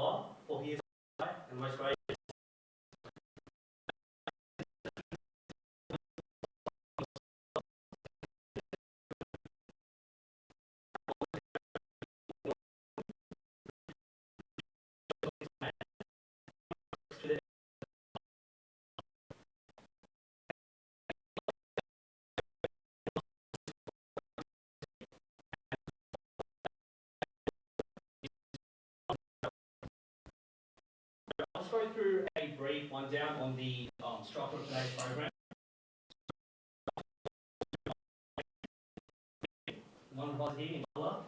Allah, for He is and most gracious. I'll just go through a brief rundown on the structure of today's program. One of us here, inshallah.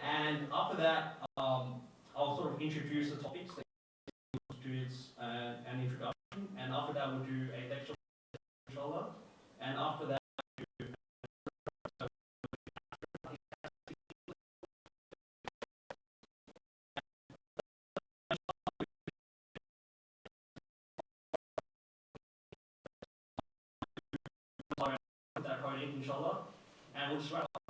And after that, I'll sort of introduce the topics that students an introduction, and after that we'll do a lecture, inshallah. And after that, that coding, inshallah, and we'll just wrap up.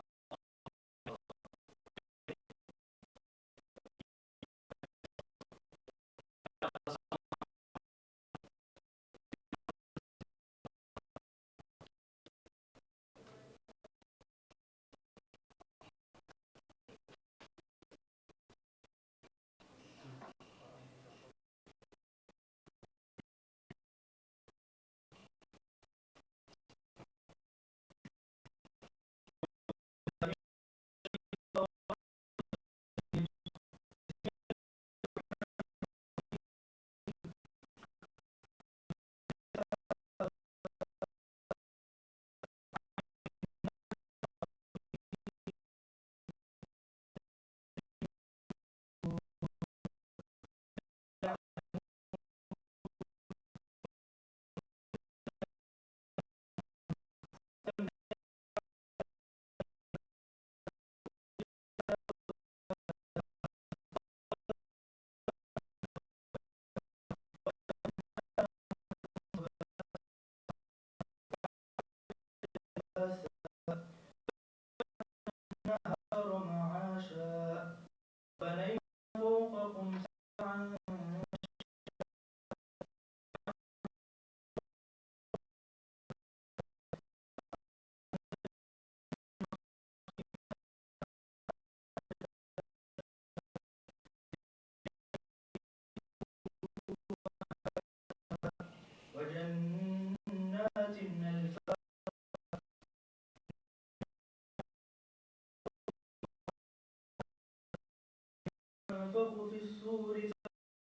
ينفخ في الصور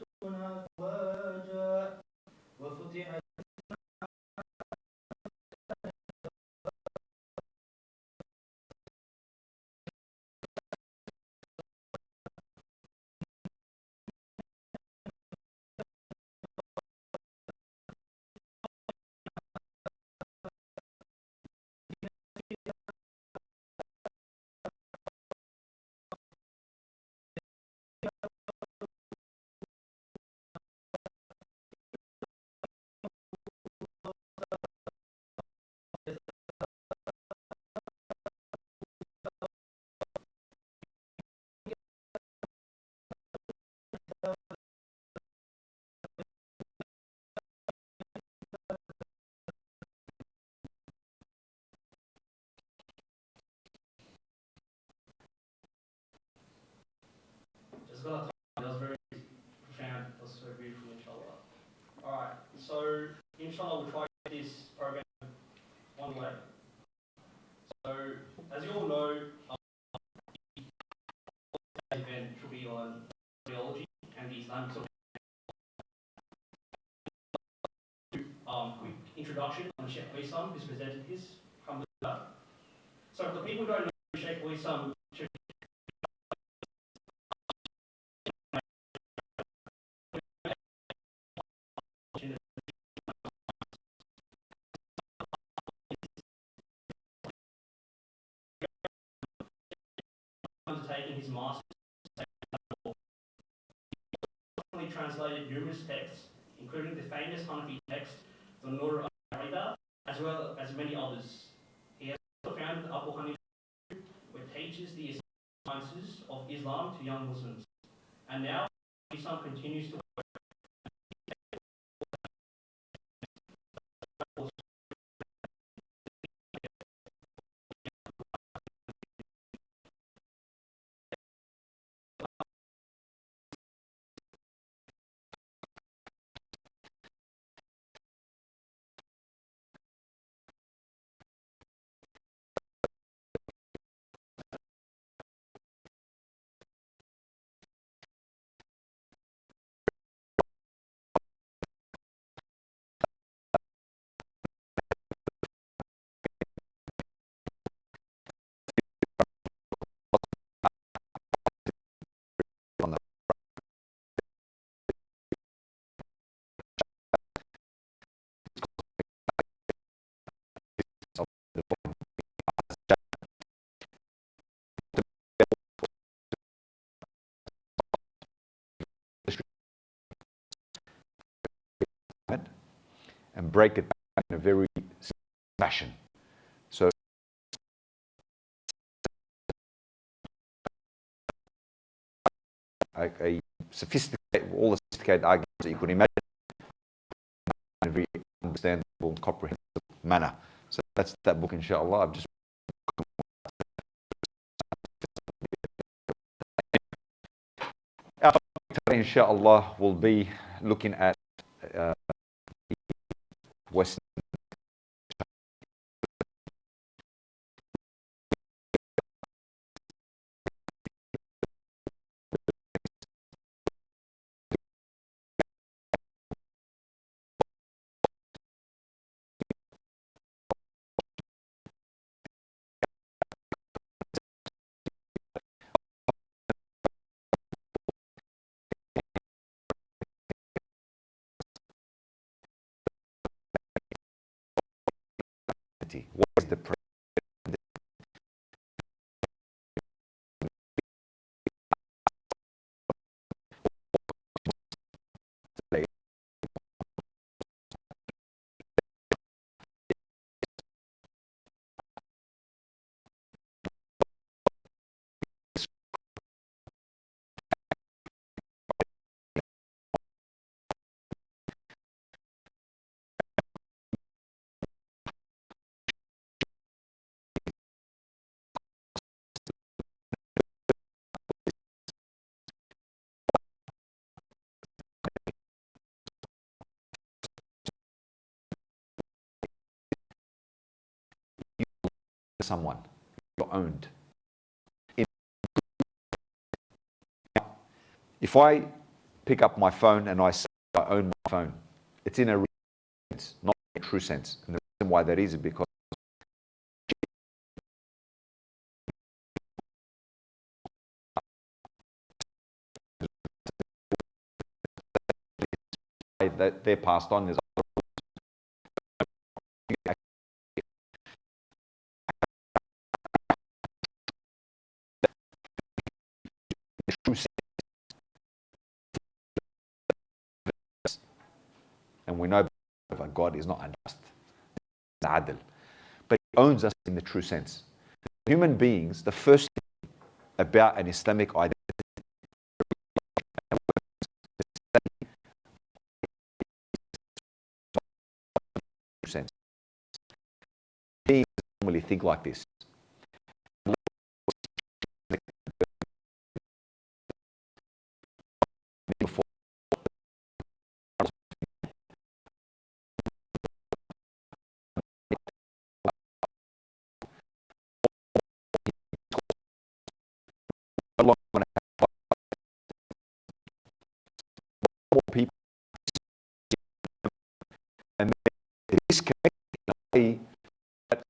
فتكون أفواجا وفتحت That was very profound. That was so beautiful, inshallah. Alright, so inshallah we'll try to get this program one way. So, as you all know, the event should be on theology and the Islamic sort of quick introduction on Sheikh Wesam, who's presented his. So, for the people who don't know Sheikh Wesam Cherkawi, undertaking his master's, he translated numerous texts, including the famous Hanafi text, the Nur al-Arida, as well as many others. He has also founded Abu Hanifa, which teaches the sciences of Islam to young Muslims. And now Islam continues to and break it down in a very simple fashion. So a sophisticated, all the sophisticated arguments that you could imagine in a very understandable and comprehensive manner. So that's that book, inshallah. I've just our topic today, inshallah, will be looking at Western identity. What is the someone you're owned? If I pick up my phone and I say I own my phone, it's in a real sense, not in a true sense. And the reason why that is because that they're passed on. There's true sense, and we know that God is not unjust, He's adil, but He owns us in the true sense. Human beings, the first thing about an Islamic identity sense. Beings normally think like this. More people, and they disconnect in a way that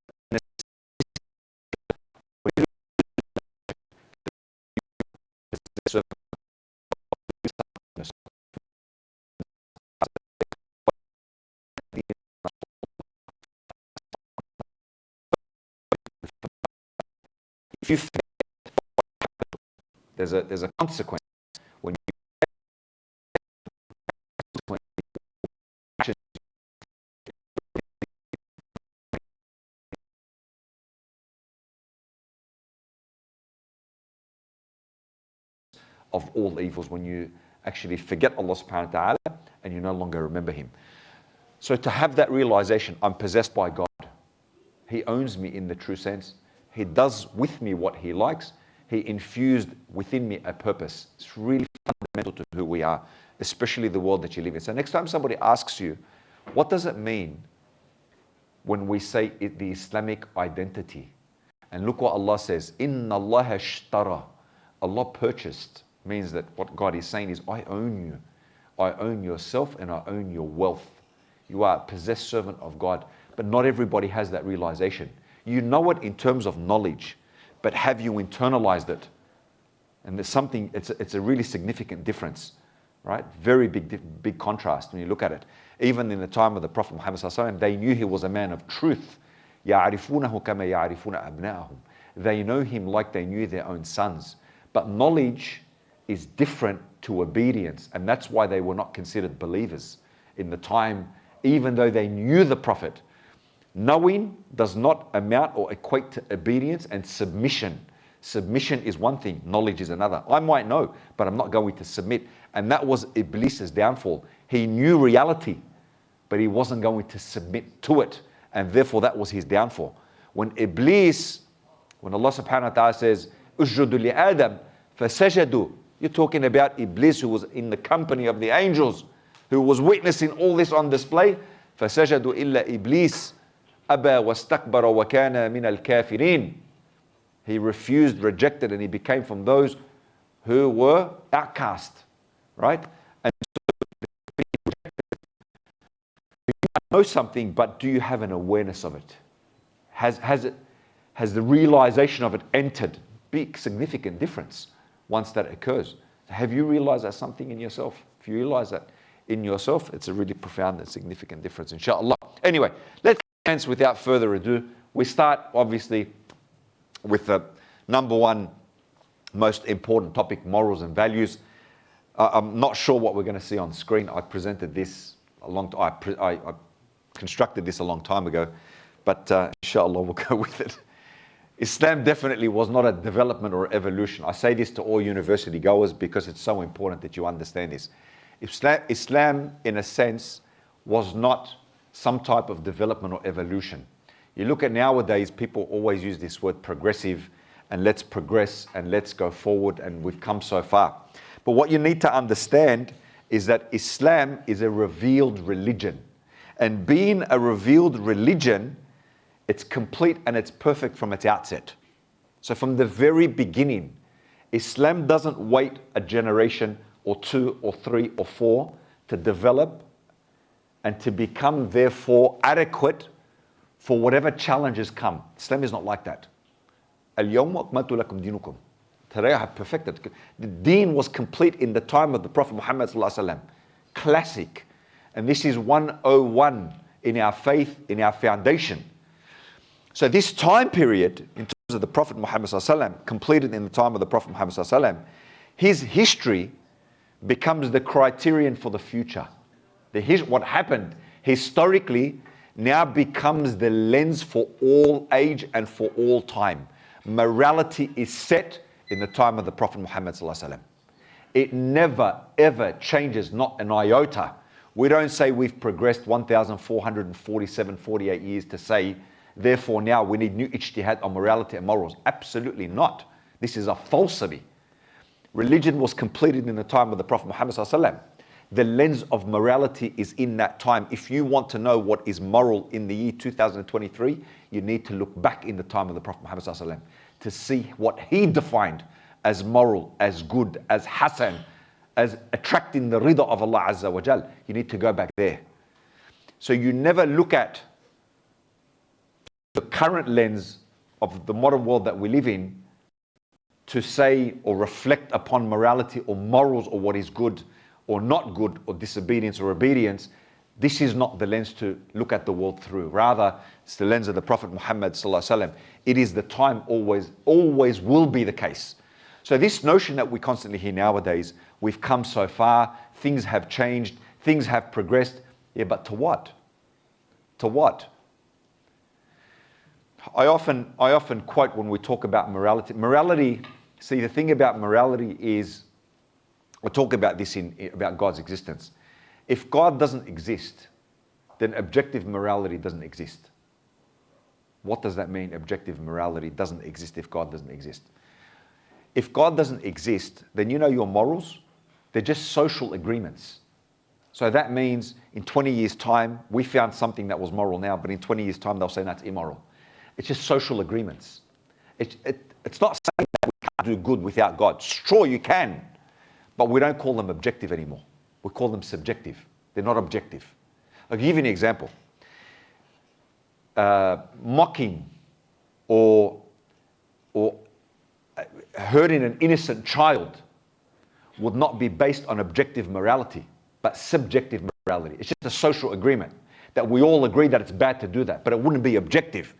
if you think there's a consequence when you of all evils when you actually forget Allah subhanahu wa ta'ala and you no longer remember Him. So to have that realization, I'm possessed by God. He owns me in the true sense. He does with me what He likes. He infused within me a purpose. It's really fundamental to who we are, especially the world that you live in. So next time somebody asks you, what does it mean when we say the Islamic identity? And look what Allah says, Inna Allah ashtara. Allah purchased, means that what God is saying is, I own you. I own yourself and I own your wealth. You are a possessed servant of God. But not everybody has that realization. You know it in terms of knowledge, but have you internalized it? And there's something, it's a really significant difference, right? Very big contrast when you look at it. Even in the time of the Prophet Muhammad sallallahu alaihi wasallam, they knew he was a man of truth. يَعْرِفُونَهُ كَمَا يَعْرِفُونَ أَبْنَاءَهُم. They know him like they knew their own sons. But knowledge is different to obedience, and that's why they were not considered believers in the time, even though they knew the Prophet. Knowing does not amount or equate to obedience and submission. Submission is one thing, knowledge is another. I might know, but I'm not going to submit. And that was Iblis's downfall. He knew reality, but he wasn't going to submit to it. And therefore that was his downfall. When Iblis, when Allah subhanahu wa ta'ala says, Usjudu li Adam, fasajadu, you're talking about Iblis who was in the company of the angels, who was witnessing all this on display. فَسَجَدُوا إِلَّا إِبْلِيسَ أَبَى وَاسْتَكْبَرَ وَكَانَ مِنَ الْكَافِرِينَ. He refused, rejected, and he became from those who were outcast. Right? And so you know something, but do you have an awareness of it? Has the realization of it entered? Big, significant difference once that occurs. Have you realized that something in yourself? If you realize that in yourself, it's a really profound and significant difference, inshallah. Anyway, let's commence without further ado. We start, obviously, with the number one most important topic, morals and values. I'm not sure what we're going to see on screen. I presented this I constructed this a long time ago, but inshallah we'll go with it. Islam definitely was not a development or evolution. I say this to all university goers because it's so important that you understand this. Islam, in a sense, was not some type of development or evolution. You look at nowadays, people always use this word progressive, and let's progress and let's go forward, and we've come so far. But what you need to understand is that Islam is a revealed religion. And being a revealed religion, it's complete and it's perfect from its outset. So from the very beginning, Islam doesn't wait a generation or two or three or four to develop and to become therefore adequate for whatever challenges come. Islam is not like that. اليوم أكملت لكم دينكم. Today I have perfected. The deen was complete in the time of the Prophet Muhammad sallallahu alaihi wasallam. Classic. And this is 101 in our faith, in our foundation. So this time period, in terms of the Prophet Muhammad sallallahu alaihi wasallam, completed in the time of the Prophet Muhammad sallallahu alaihi wasallam, his history becomes the criterion for the future. What happened historically now becomes the lens for all age and for all time. Morality is set in the time of the Prophet Muhammad sallallahu alaihi wasallam. It never ever changes, not an iota. We don't say we've progressed 1,447, 48 years to say, therefore now we need new ijtihad on morality and morals. Absolutely not. This is a falsity. Religion was completed in the time of the Prophet Muhammad sallallahu alaihi wasallam. The lens of morality is in that time. If you want to know what is moral in the year 2023, you need to look back in the time of the Prophet Muhammad sallallahu alaihi wasallam to see what he defined as moral, as good, as hasan, as attracting the rida of Allah Azza wa Jal. You need to go back there. So you never look at the current lens of the modern world that we live in to say or reflect upon morality or morals or what is good or not good or disobedience or obedience. This is not the lens to look at the world through. Rather, it's the lens of the Prophet Muhammad sallallahu alaihi wasallam. It is the time, always will be the case. So this notion that we constantly hear nowadays, we've come so far, things have changed, things have progressed. Yeah, but to what? To what? I often quote when we talk about morality. Morality, see, the thing about morality is I talk about this about God's existence. If God doesn't exist, then objective morality doesn't exist. What does that mean? Objective morality doesn't exist if God doesn't exist. If God doesn't exist, then you know your morals, they're just social agreements. So that means in 20 years' time, we found something that was moral now, but in 20 years' time, they'll say that's immoral. It's just social agreements. It's not saying that we can't do good without God. Sure, you can, but we don't call them objective anymore. We call them subjective. They're not objective. I'll give you an example. Mocking or hurting an innocent child would not be based on objective morality, but subjective morality. It's just a social agreement that we all agree that it's bad to do that, but it wouldn't be objective.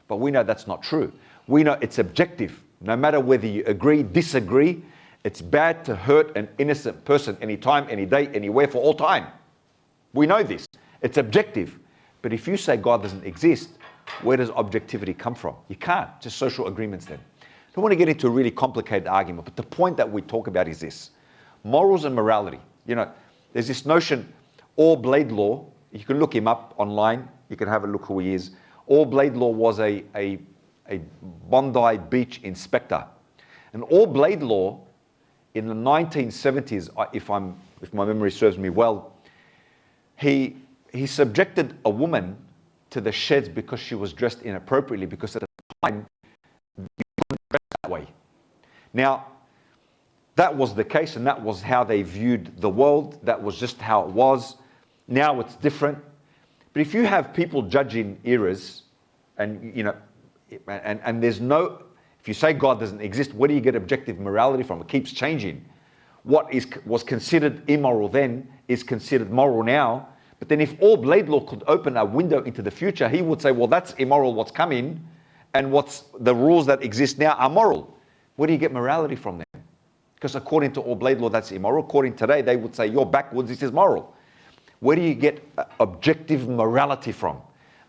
But we know that's not true. We know it's objective. No matter whether you agree, disagree, it's bad to hurt an innocent person anytime, any day, anywhere, for all time. We know this. It's objective. But if you say God doesn't exist, where does objectivity come from? You can't. Just social agreements then. I don't want to get into a really complicated argument, but the point that we talk about is this. Morals and morality. You know, there's this notion, Orb Laidlaw, you can look him up online, you can have a look who he is. Orb Laidlaw was a Bondi Beach inspector. And Orb Laidlaw, in the 1970s, if my memory serves me well, he subjected a woman to the sheds because she was dressed inappropriately, because at the time, you couldn't dress that way. Now, that was the case, and that was how they viewed the world. That was just how it was. Now it's different. But if you have people judging eras, and you know, and there's no, if you say God doesn't exist, where do you get objective morality from? It keeps changing. What was considered immoral then is considered moral now. But then if Orb Laidlaw could open a window into the future, he would say, well, that's immoral what's coming, and what's the rules that exist now are moral. Where do you get morality from then? Because according to Orb Laidlaw, that's immoral. According to today, they would say, you're backwards, this is moral. Where do you get objective morality from?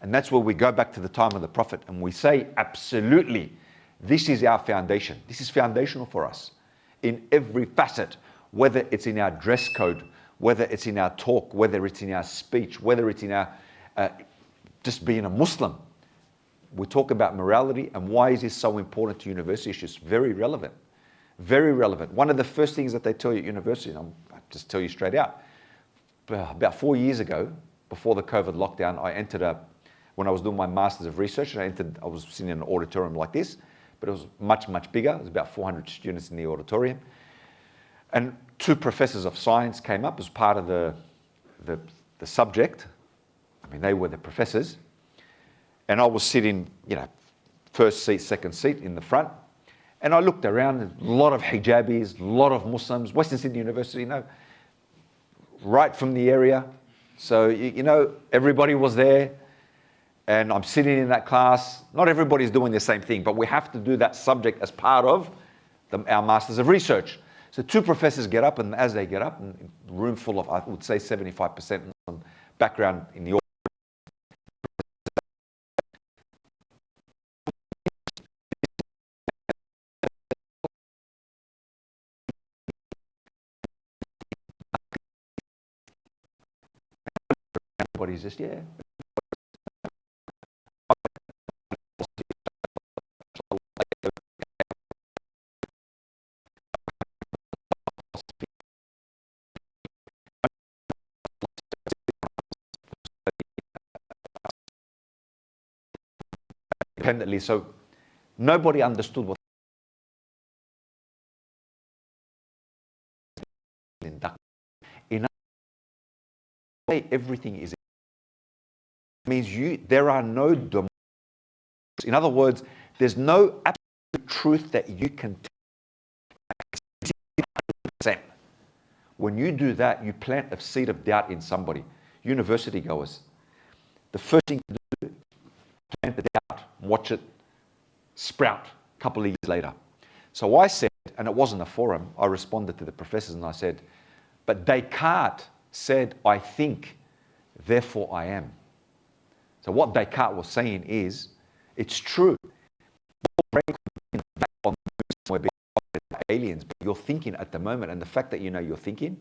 And that's where we go back to the time of the Prophet, and we say, absolutely, this is our foundation. This is foundational for us in every facet, whether it's in our dress code, whether it's in our talk, whether it's in our speech, whether it's in our just being a Muslim. We talk about morality, and why is this so important to university issues? Very relevant. Very relevant. One of the first things that they tell you at university, and I'll just tell you straight out, about 4 years ago, before the COVID lockdown, I entered when I was doing my Masters of Research, I was sitting in an auditorium like this, but it was much, much bigger. There was about 400 students in the auditorium. And 2 professors of science came up as part of the subject. I mean, they were the professors. And I was sitting, you know, first seat, second seat in the front. And I looked around, a lot of hijabis, a lot of Muslims, Western Sydney University, you know, right from the area. So, you know, everybody was there. And I'm sitting in that class. Not everybody's doing the same thing, but we have to do that subject as part of our Masters of Research. So 2 professors get up, and as they get up, and a room full of, I would say 75% Muslim background in the audience. Everybody's just, yeah. Independently, so nobody understood what in a way everything is. It means there are no demons. In other words, there's no absolute truth that you can take. When you do that, you plant a seed of doubt in somebody. University goers, the first thing to do, plant the doubt, watch it sprout a couple of years later. So I said, and it wasn't a forum, I responded to the professors and I said, but Descartes said, I think, therefore I am. So what Descartes was saying is, it's true. aliens, but you're thinking at the moment, and the fact that you know you're thinking,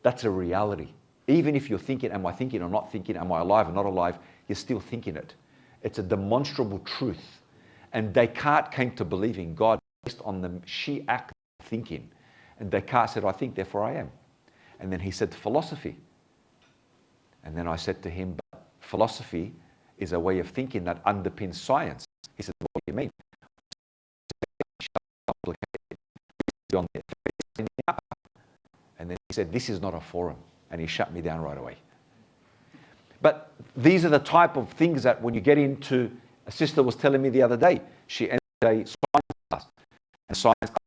that's a reality. Even if you're thinking, am I thinking or not thinking, am I alive or not alive, you're still thinking it. It's a demonstrable truth. And Descartes came to believe in God based on the sheer act of thinking. And Descartes said, I think, therefore I am. And then he said, philosophy. And then I said to him, but philosophy is a way of thinking that underpins science. He said, what do you mean? And then he said, this is not a forum. And he shut me down right away. But these are the type of things that when you get into, a sister was telling me the other day, she entered a science class. And science class,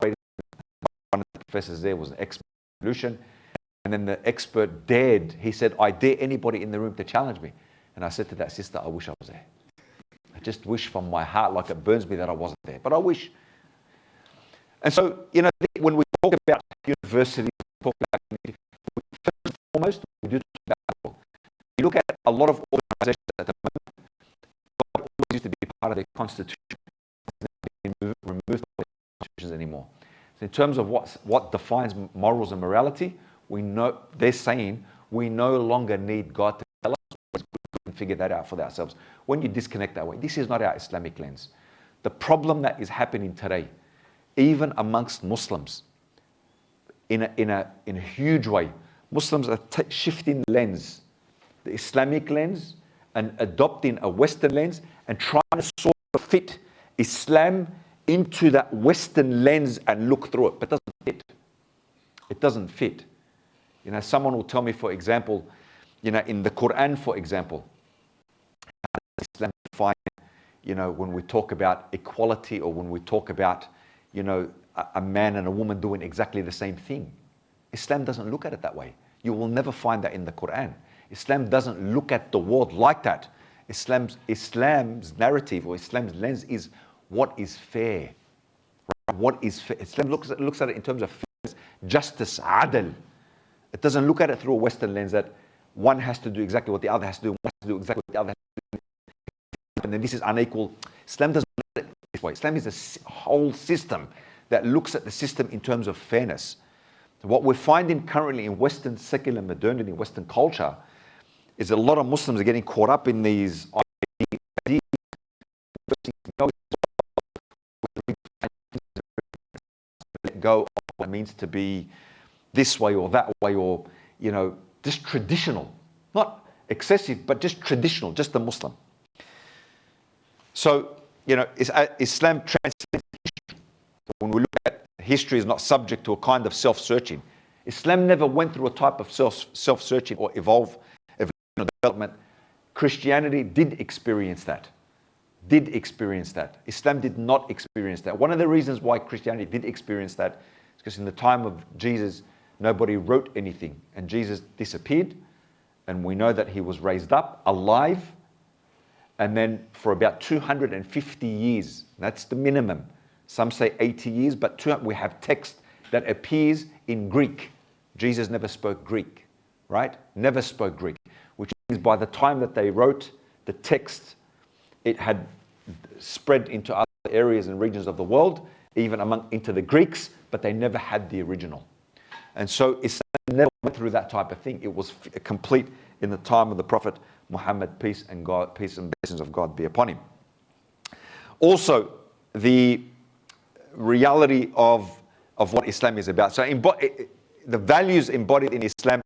one of the professors there was an expert in evolution. And then the expert dared, he said, I dare anybody in the room to challenge me. And I said to that sister, I wish I was there. I just wish from my heart, like it burns me that I wasn't there. But I wish. And so, you know, when we talk about universities, we talk about community, first and foremost, we do talk about people. You look at a lot of organizations at the moment, God always used to be part of their constitution. It's never been removed from their constitutions anymore. So in terms of what defines morals and morality, we know, they're saying we no longer need God to tell us. We can figure that out for ourselves. When you disconnect that way, this is not our Islamic lens. The problem that is happening today, even amongst Muslims, in a huge way, Muslims are shifting the lens, the Islamic lens, and adopting a Western lens and trying to sort of fit Islam into that Western lens and look through it, but it doesn't fit. It doesn't fit. You know, someone will tell me, for example, you know, in the Quran, for example, how does Islam define, you know, when we talk about equality or when we talk about, you know, a man and a woman doing exactly the same thing. Islam doesn't look at it that way. You will never find that in the Quran. Islam doesn't look at the world like that. Islam's narrative or Islam's lens is what is fair. Right? What is fair? Islam looks at it in terms of fairness, justice, adl. It doesn't look at it through a Western lens that one has to do exactly what the other has to do, one has to do exactly what the other has to do, and then this is unequal. Islam doesn't look at it this way. Islam is a whole system that looks at the system in terms of fairness. So what we're finding currently in Western secular modernity, Western culture, is a lot of Muslims are getting caught up in these ideas. Let go of what it means to be this way or that way, or, you know, just traditional, not excessive, but just traditional, just the Muslim. So, you know, Islam transcends history. When we look at history, is not subject to a kind of self-searching. Islam never went through a type of self-searching or evolution or development. Christianity did experience that. Islam did not experience that. One of the reasons why Christianity did experience that is because in the time of Jesus, nobody wrote anything, and Jesus disappeared, and we know that he was raised up alive, and then for about 250 years, that's the minimum. Some say 80 years, but we have text that appears in Greek. Jesus never spoke Greek, right? Never spoke Greek, which means by the time that they wrote the text, it had spread into other areas and regions of the world, even into the Greeks, but they never had the original. And so Islam never went through that type of thing. It was complete in the time of the Prophet Muhammad, peace and blessings of God be upon him. Also, the reality of what Islam is about. So the values embodied in Islam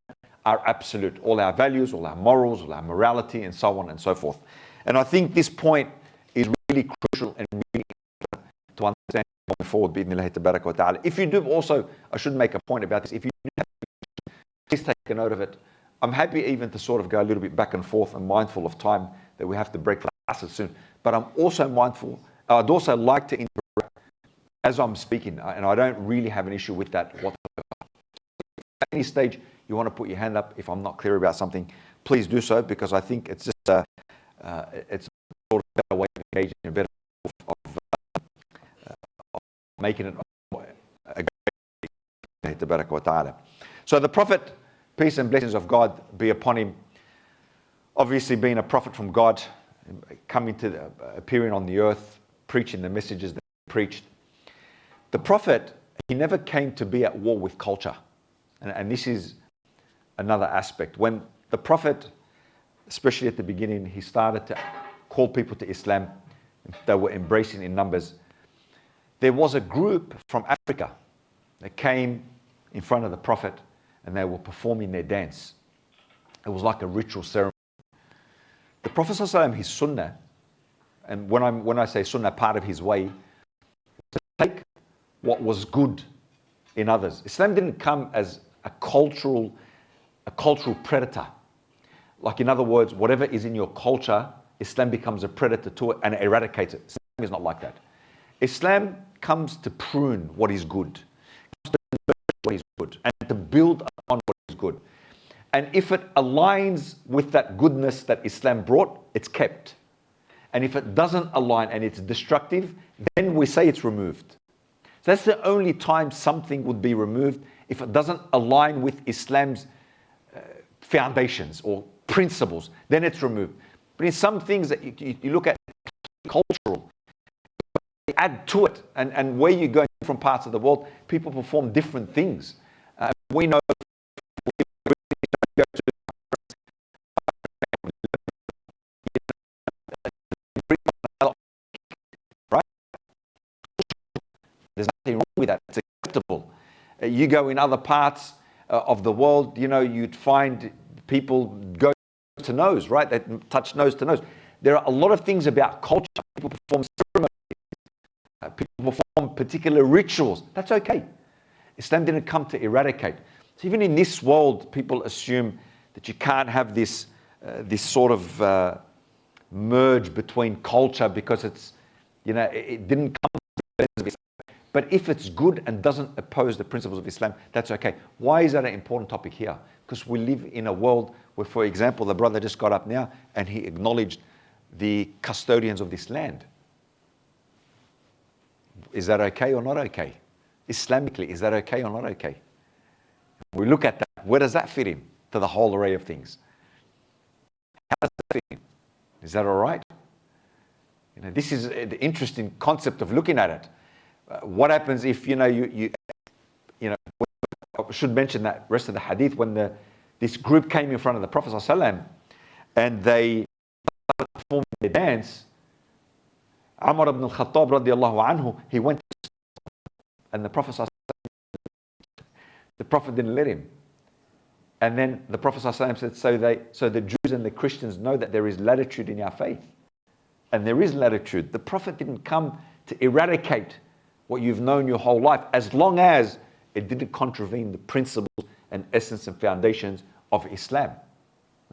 are absolute. All our values, all our morals, all our morality, and so on and so forth. And I think this point is really crucial and really important to understand going forward, bi'idhnillahi tabaraka wa ta'ala. If you do also, I should make a point about this, if you do have, please take a note of it. I'm happy even to sort of go a little bit back and forth and mindful of time that we have to break for classes soon. But I'm also mindful, I'd also like to interact as I'm speaking, and I don't really have an issue with that whatsoever. At any stage you want to put your hand up if I'm not clear about something, please do so, because I think it's just it's sort of a better way of engaging, a better way of making it a great tabarak wa ta'ala. So the Prophet, peace and blessings of God be upon him, obviously being a prophet from God, appearing on the earth, preaching the messages that he preached. The Prophet, he never came to be at war with culture. And this is another aspect. When the Prophet, especially at the beginning, he started to call people to Islam, they were embracing in numbers. There was a group from Africa that came in front of the Prophet and they were performing their dance. It was like a ritual ceremony. The Prophet ﷺ, his sunnah, and when I say sunnah, part of his way, to take what was good in others. Islam didn't come as a cultural predator. Like, in other words, whatever is in your culture, Islam becomes a predator to it and eradicates it. Islam is not like that. Islam comes to prune what is good, comes to nurture what is good, and to build upon what is good. And if it aligns with that goodness that Islam brought, it's kept. And if it doesn't align and it's destructive, then we say it's removed. So that's the only time something would be removed, if it doesn't align with Islam's foundations or principles, then it's removed. But in some things that you look at cultural, you add to it, and where you go in different parts of the world, people perform different things. We know right? There's nothing wrong with that. It's acceptable. You go in other parts of the world, you'd find people go to nose, right? They touch nose to nose. There are a lot of things about culture. People perform ceremonies. People perform particular rituals. That's okay. Islam didn't come to eradicate. So even in this world, people assume that you can't have this sort of merge between culture because it's, it didn't come to the Islam. But if it's good and doesn't oppose the principles of Islam, that's okay. Why is that an important topic here? Because we live in a world where, for example, the brother just got up now and he acknowledged the custodians of this land. Is that okay or not okay? Islamically, is that okay or not okay? We look at that. Where does that fit in to the whole array of things? How does that fit in? Is that all right? This is the interesting concept of looking at it. What happens if, I should mention that rest of the hadith, when this group came in front of the Prophet ﷺ and they started performing their dance, Umar ibn al-Khattab radiallahu anhu, he went to and the Prophet ﷺ, the Prophet didn't let him. And then the Prophet ﷺ said, so the Jews and the Christians know that there is latitude in our faith. And there is latitude. The Prophet didn't come to eradicate what you've known your whole life, as long as it didn't contravene the principles and essence and foundations of Islam.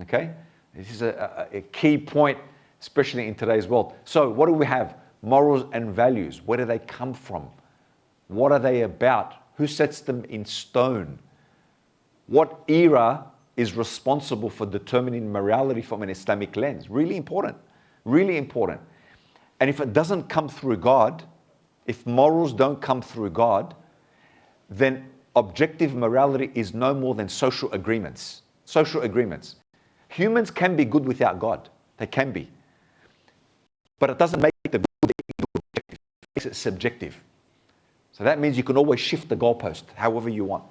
Okay? This is a key point, especially in today's world. So what do we have? Morals and values. Where do they come from? What are they about? Who sets them in stone? What era is responsible for determining morality from an Islamic lens? Really important. Really important. And if it doesn't come through God, if morals don't come through God, then objective morality is no more than social agreements. Social agreements. Humans can be good without God. They can be. But it doesn't make the good objective. It makes it subjective. So that means you can always shift the goalpost however you want.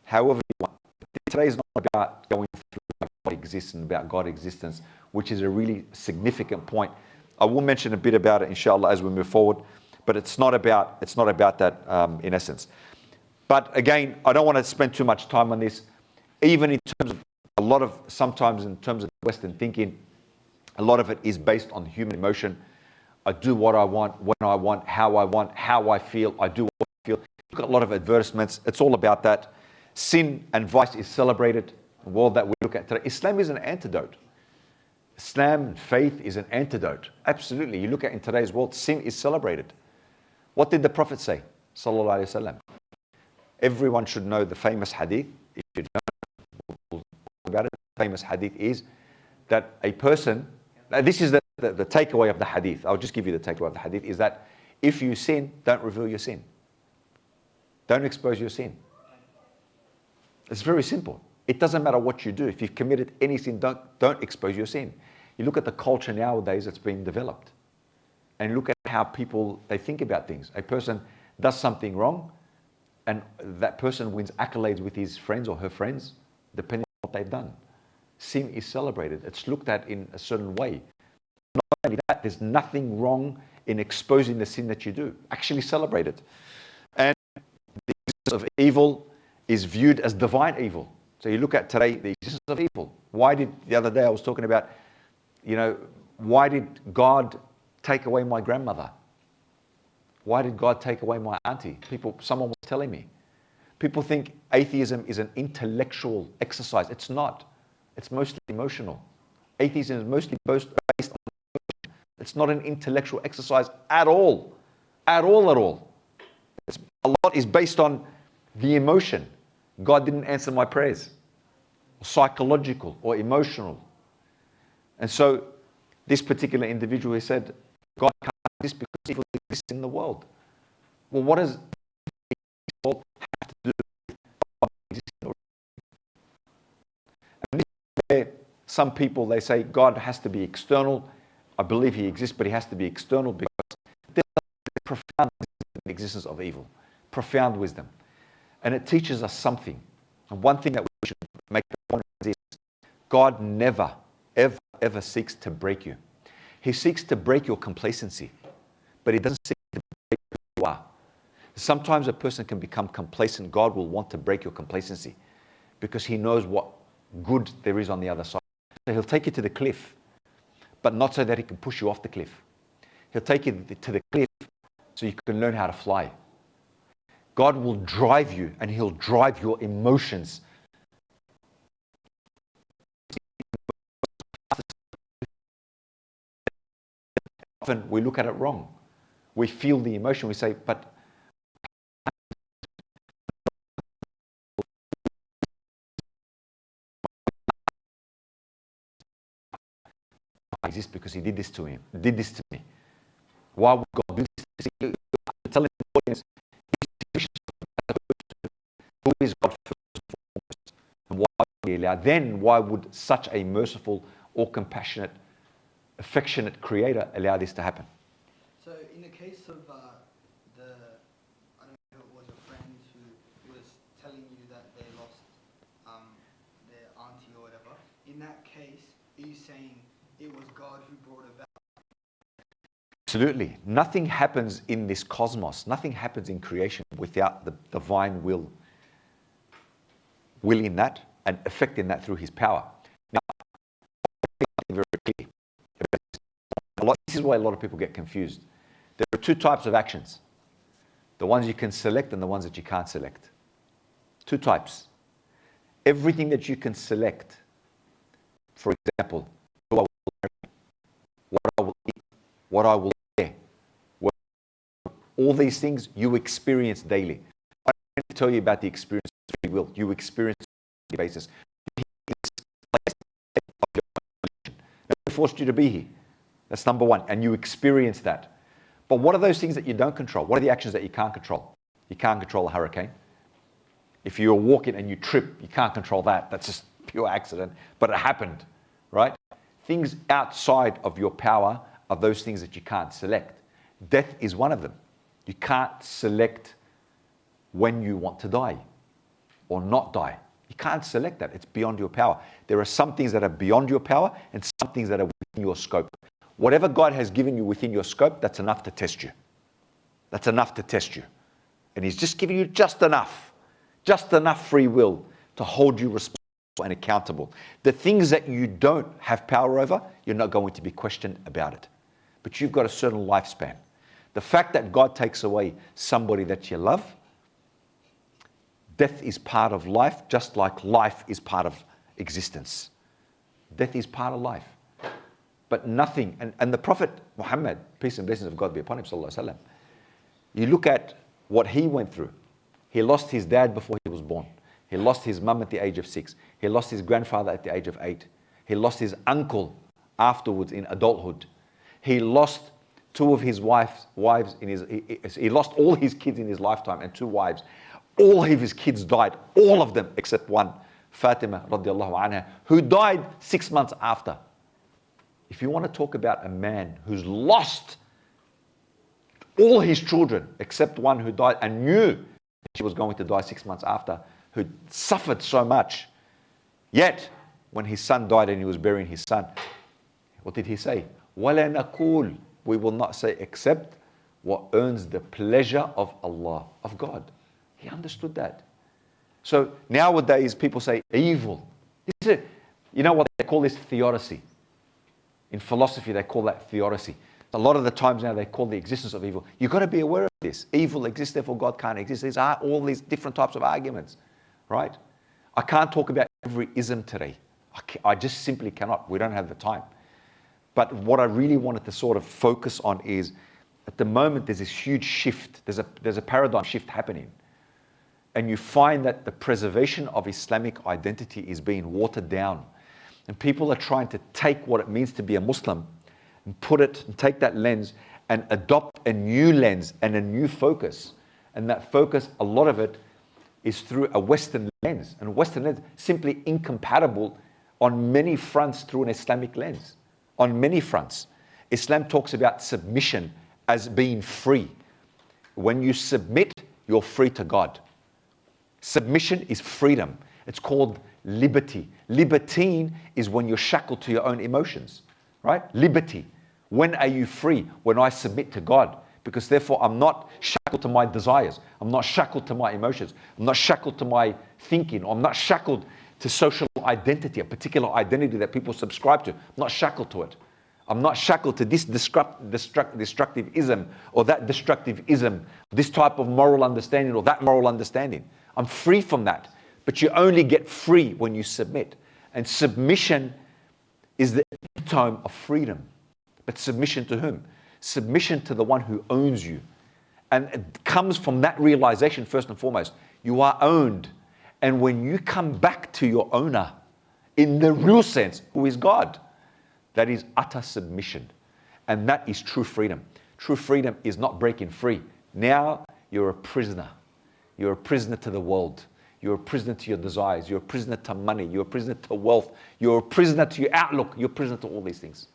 However you want. Today is not about going through what exists and about God's existence, which is a really significant point. I will mention a bit about it, inshallah, as we move forward, but it's not about that in essence. But again, I don't want to spend too much time on this. Even in terms of sometimes in terms of Western thinking, a lot of it is based on human emotion. I do what I want, when I want, how I feel. I do what I feel. You've got a lot of advertisements. It's all about that. Sin and vice is celebrated. The world that we look at today. Islam is an antidote. Islam, faith is an antidote. Absolutely. You look at in today's world, sin is celebrated. What did the Prophet say? Sallallahu Alaihi Wasallam. Everyone should know the famous hadith. If you don't know about it, the famous hadith is that a person, this is the takeaway of the hadith. I'll just give you the takeaway of the hadith, is that if you sin, don't reveal your sin. Don't expose your sin. It's very simple. It doesn't matter what you do. If you've committed any sin, don't expose your sin. You look at the culture nowadays that's being developed, and look at how people, they think about things. A person does something wrong, and that person wins accolades with his friends or her friends, depending on what they've done. Sin is celebrated. It's looked at in a certain way. Not only that, there's nothing wrong in exposing the sin that you do. Actually celebrate it. And the existence of evil is viewed as divine evil. So you look at today, the existence of evil. Why did, the other day I was talking about, why did God take away my grandmother? Why did God take away my auntie? Someone was telling me. People think atheism is an intellectual exercise. It's not. It's mostly emotional. Atheism is mostly based on emotion. It's not an intellectual exercise at all. At all. A lot is based on the emotion. God didn't answer my prayers. Psychological or emotional. And so this particular individual, he said, God can't do this because evil exists in the world. Well, what does evil have to do with God existing in the world? And this is where some people, they say God has to be external. I believe he exists, but he has to be external because there's profound wisdom in the existence of evil. Profound wisdom. And it teaches us something. And one thing that we should make the point is this: God never, ever seeks to break you. He seeks to break your complacency, but he doesn't seek to break who you are. Sometimes a person can become complacent. God will want to break your complacency because he knows what good there is on the other side. So he'll take you to the cliff, but not so that he can push you off the cliff. He'll take you to the cliff so you can learn how to fly. God will drive you, and he'll drive your emotions. Often we look at it wrong. We feel the emotion, we say, but I exist because he did this to me. Why would God do this? I'm telling the audience, who is God first and foremost? And why would he allow? Then why would such a merciful or compassionate, affectionate creator allow this to happen? So in the case of I don't know if it was a friend who was telling you that they lost their auntie or whatever, in that case, are you saying it was God who brought about? Absolutely. Nothing happens in this cosmos, nothing happens in creation without the divine will in that and affecting that through his power. Now, very clear. This is why a lot of people get confused. There are two types of actions. The ones you can select and the ones that you can't select. Two types. Everything that you can select, for example, who I will marry, what I will eat, what I will wear, all these things you experience daily. I don't need to tell you about the experience of free will. You experience it on a daily basis. Nobody forced you to be here. That's number one. And you experience that. But what are those things that you don't control? What are the actions that you can't control? You can't control a hurricane. If you're walking and you trip, you can't control that. That's just pure accident. But it happened, right? Things outside of your power are those things that you can't select. Death is one of them. You can't select when you want to die or not die. You can't select that. It's beyond your power. There are some things that are beyond your power and some things that are within your scope. Whatever God has given you within your scope, that's enough to test you. That's enough to test you. And he's just giving you just enough free will to hold you responsible and accountable. The things that you don't have power over, you're not going to be questioned about it. But you've got a certain lifespan. The fact that God takes away somebody that you love, death is part of life, just like life is part of existence. Death is part of life. But nothing, and the Prophet Muhammad, peace and blessings of God be upon him, sallallahu alaihi wasallam, you look at what he went through. He lost his dad before he was born. He lost his mum at the age of 6. He lost his grandfather at the age of 8. He lost his uncle afterwards in adulthood. He lost two of his wives in his, he lost all his kids in his lifetime and 2 wives. All of his kids died, all of them except one, Fatima radiallahu anha, who died 6 months after. If you want to talk about a man who's lost all his children, except one who died and knew she was going to die 6 months after, who suffered so much. Yet, when his son died and he was burying his son, what did he say? وَلَا نَقُولُ, we will not say except what earns the pleasure of Allah, of God. He understood that. So nowadays people say evil. You know what they call this? Theodicy. In philosophy they call that theodicy. A lot of the times now they call the existence of evil. You've got to be aware of this. Evil exists, therefore God can't exist. These are all these different types of arguments, right? I can't talk about every ism today. I just simply cannot. We don't have the time. But what I really wanted to sort of focus on is, at the moment there's this huge shift. There's a paradigm shift happening. And you find that the preservation of Islamic identity is being watered down. And people are trying to take what it means to be a Muslim and put it, and take that lens and adopt a new lens and a new focus. And that focus, a lot of it, is through a Western lens. And a Western lens simply incompatible on many fronts through an Islamic lens. On many fronts. Islam talks about submission as being free. When you submit, you're free to God. Submission is freedom. It's called liberty. Libertine is when you're shackled to your own emotions, right? Liberty. When are you free? When I submit to God. Because therefore I'm not shackled to my desires. I'm not shackled to my emotions. I'm not shackled to my thinking. I'm not shackled to social identity, a particular identity that people subscribe to. I'm not shackled to it. I'm not shackled to this destructive ism or that destructive ism, this type of moral understanding or that moral understanding. I'm free from that. But you only get free when you submit. And submission is the epitome of freedom. But submission to whom? Submission to the one who owns you. And it comes from that realization first and foremost. You are owned. And when you come back to your owner, in the real sense, who is God, that is utter submission. And that is true freedom. True freedom is not breaking free. Now you're a prisoner. You're a prisoner to the world. You're a prisoner to your desires. You're a prisoner to money. You're a prisoner to wealth. You're a prisoner to your outlook. You're a prisoner to all these things.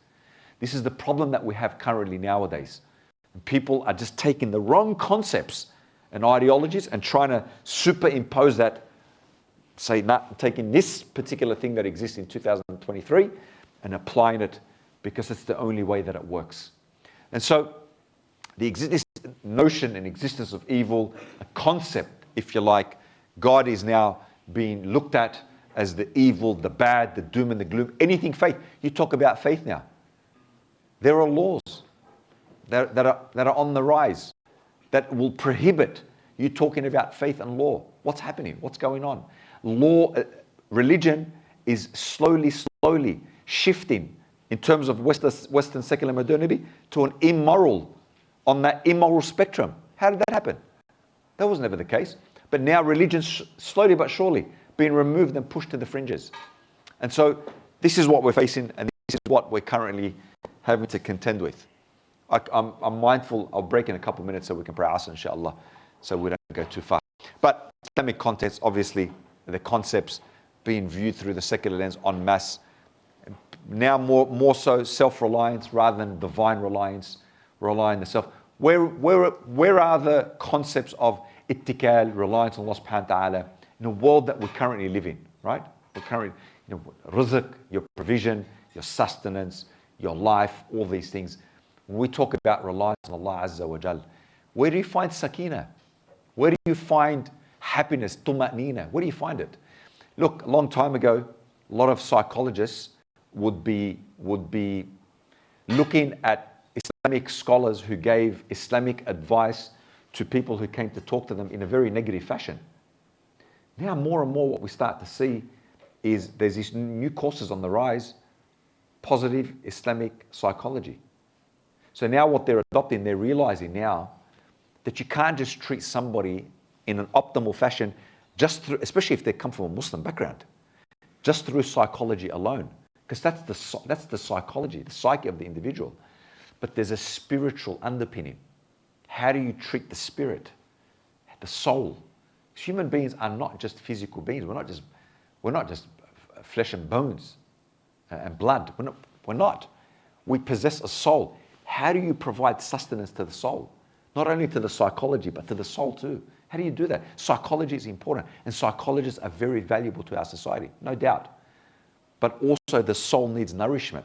This is the problem that we have currently nowadays. People are just taking the wrong concepts and ideologies and trying to superimpose that, say, not taking this particular thing that exists in 2023 and applying it because it's the only way that it works. And so this notion and existence of evil, a concept, if you like, God is now being looked at as the evil, the bad, the doom and the gloom, anything faith. You talk about faith now. There are laws that are on the rise that will prohibit you talking about faith and law. What's happening? What's going on? Law, religion is slowly shifting in terms of Western secular modernity to an immoral, on that immoral spectrum. How did that happen? That was never the case. But now religion's slowly but surely being removed and pushed to the fringes. And so this is what we're facing, and this is what we're currently having to contend with. I'm mindful, I'll break in a couple of minutes so we can pray asr, inshallah, so we don't go too far. But Islamic context, obviously, the concepts being viewed through the secular lens en masse. Now more so self-reliance rather than divine reliance, relying on the self. Where are the concepts of ittikal, reliance on Allah subhanahu wa ta'ala, in a world that we currently live in, right? We're currently, rizq, your provision, your sustenance, your life, all these things. When we talk about reliance on Allah Azza wa Jal, where do you find sakina? Where do you find happiness, tuma'nina? Where do you find it? Look, a long time ago, a lot of psychologists would be looking at Islamic scholars who gave Islamic advice to people who came to talk to them in a very negative fashion. Now more and more what we start to see is there's these new courses on the rise, positive Islamic psychology. So now what they're adopting, they're realizing now that you can't just treat somebody in an optimal fashion just through, especially if they come from a Muslim background, just through psychology alone. Because that's the psychology, the psyche of the individual. But there's a spiritual underpinning. How do you treat the spirit, the soul? Human beings are not just physical beings. We're not just flesh and bones and blood. We're not. We possess a soul. How do you provide sustenance to the soul? Not only to the psychology, but to the soul too. How do you do that? Psychology is important, and psychologists are very valuable to our society, no doubt. But also the soul needs nourishment.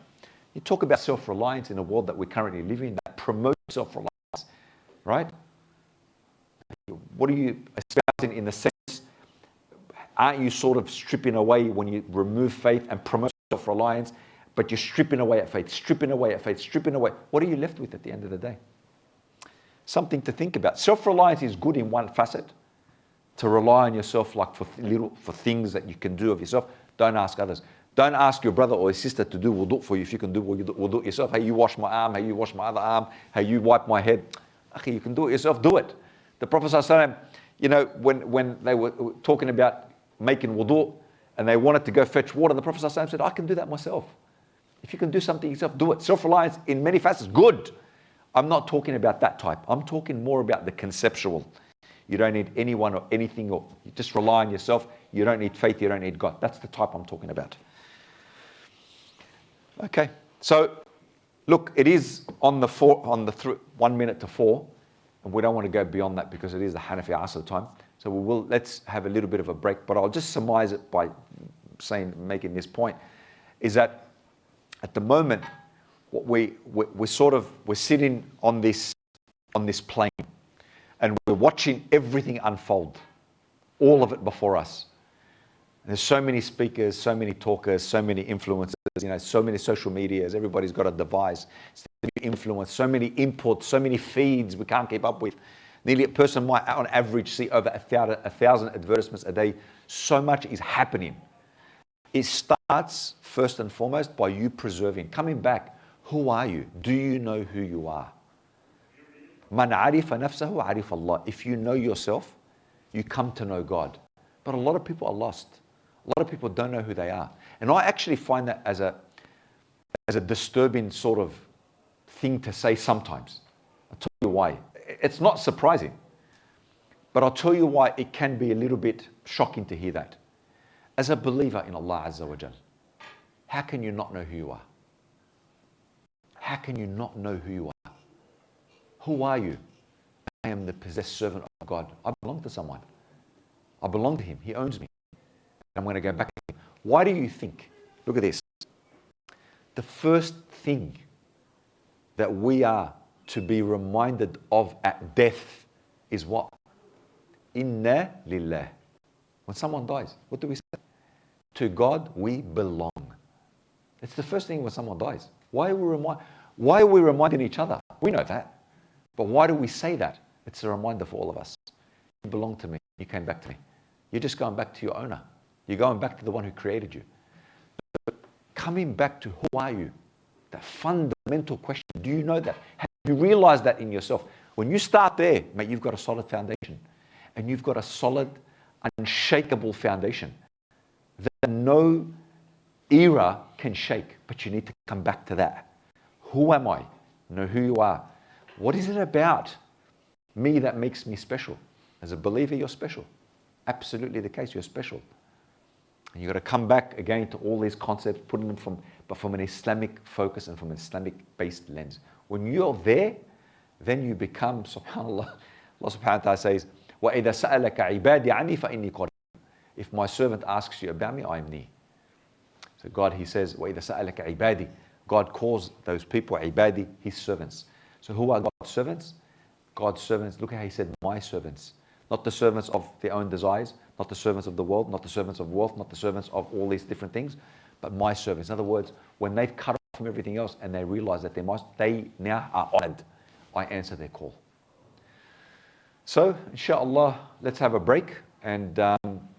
You talk about self-reliance in a world that we currently live in that promotes self-reliance, right? What are you espousing in the sense, aren't you sort of stripping away when you remove faith and promote self-reliance, but you're stripping away at faith, stripping away at faith, stripping away. What are you left with at the end of the day? Something to think about. Self-reliance is good in one facet, to rely on yourself like for things that you can do of yourself. Don't ask others. Don't ask your brother or your sister to do wudu for you if you can do wudu yourself. Hey, you wash my arm. Hey, you wash my other arm. Hey, you wipe my head. Okay, you can do it yourself. Do it. The Prophet ﷺ, you know, when they were talking about making wudu and they wanted to go fetch water, the Prophet ﷺ said, I can do that myself. If you can do something yourself, do it. Self-reliance in many facets, good. I'm not talking about that type. I'm talking more about the conceptual. You don't need anyone or anything, or you just rely on yourself. You don't need faith. You don't need God. That's the type I'm talking about. Okay. So, look, it is on the 1 minute to 4, and we don't want to go beyond that because it is the Hanafi Asr time. So let's have a little bit of a break. But I'll just surmise it by making this point, is that at the moment, what we're sitting on this plane, and we're watching everything unfold, all of it before us. And there's so many speakers, so many talkers, so many influencers, you know, so many social medias. Everybody's got a device, influence, so many inputs, so many feeds we can't keep up with. Nearly a person might, on average, see over 1,000 advertisements a day. So much is happening. It starts first and foremost by you preserving, coming back. Who are you? Do you know who you are? Man arifa nafsahu arifa Allah. If you know yourself, you come to know God. But a lot of people are lost. A lot of people don't know who they are. And I actually find that as a disturbing sort of thing to say sometimes. I'll tell you why. It's not surprising. But I'll tell you why it can be a little bit shocking to hear that. As a believer in Allah Azza wa Jal, how can you not know who you are? How can you not know who you are? Who are you? I am the possessed servant of God. I belong to someone. I belong to Him. He owns me. I'm going to go back to Him. Why do you think? Look at this. The first thing that we are to be reminded of at death is what? Inna lillah. When someone dies, what do we say? To God we belong. It's the first thing when someone dies. Why are we reminding each other? We know that. But why do we say that? It's a reminder for all of us. You belong to me. You came back to me. You're just going back to your owner. You're going back to the one who created you. But coming back to who are you? That fundamental question. Do you know that? Have you realized that in yourself? When you start there, mate, you've got a solid foundation. And you've got a solid, unshakable foundation that no era can shake. But you need to come back to that. Who am I? Know who you are. What is it about me that makes me special? As a believer, you're special. Absolutely the case, you're special. And you've got to come back again to all these concepts, putting them from an Islamic focus and from an Islamic-based lens. When you're there, then you become, subhanAllah, Allah subhanahu wa ta'ala says, وَإِذَا سَأَلَكَ عِبَادِي عَنِّي فَإِنِّي قَرِيبٌ. If my servant asks you about me, I am near. So God, He says, وَإِذَا سَأَلَكَ عِبَادِي. God calls those people, ibadi, His servants. So who are God's servants? God's servants, look at how He said, my servants. Not the servants of their own desires, not the servants of the world, not the servants of wealth, not the servants of all these different things, but my servants. In other words, when they've cut off from everything else and they realize that they now are honored, I answer their call. So, inshallah, let's have a break and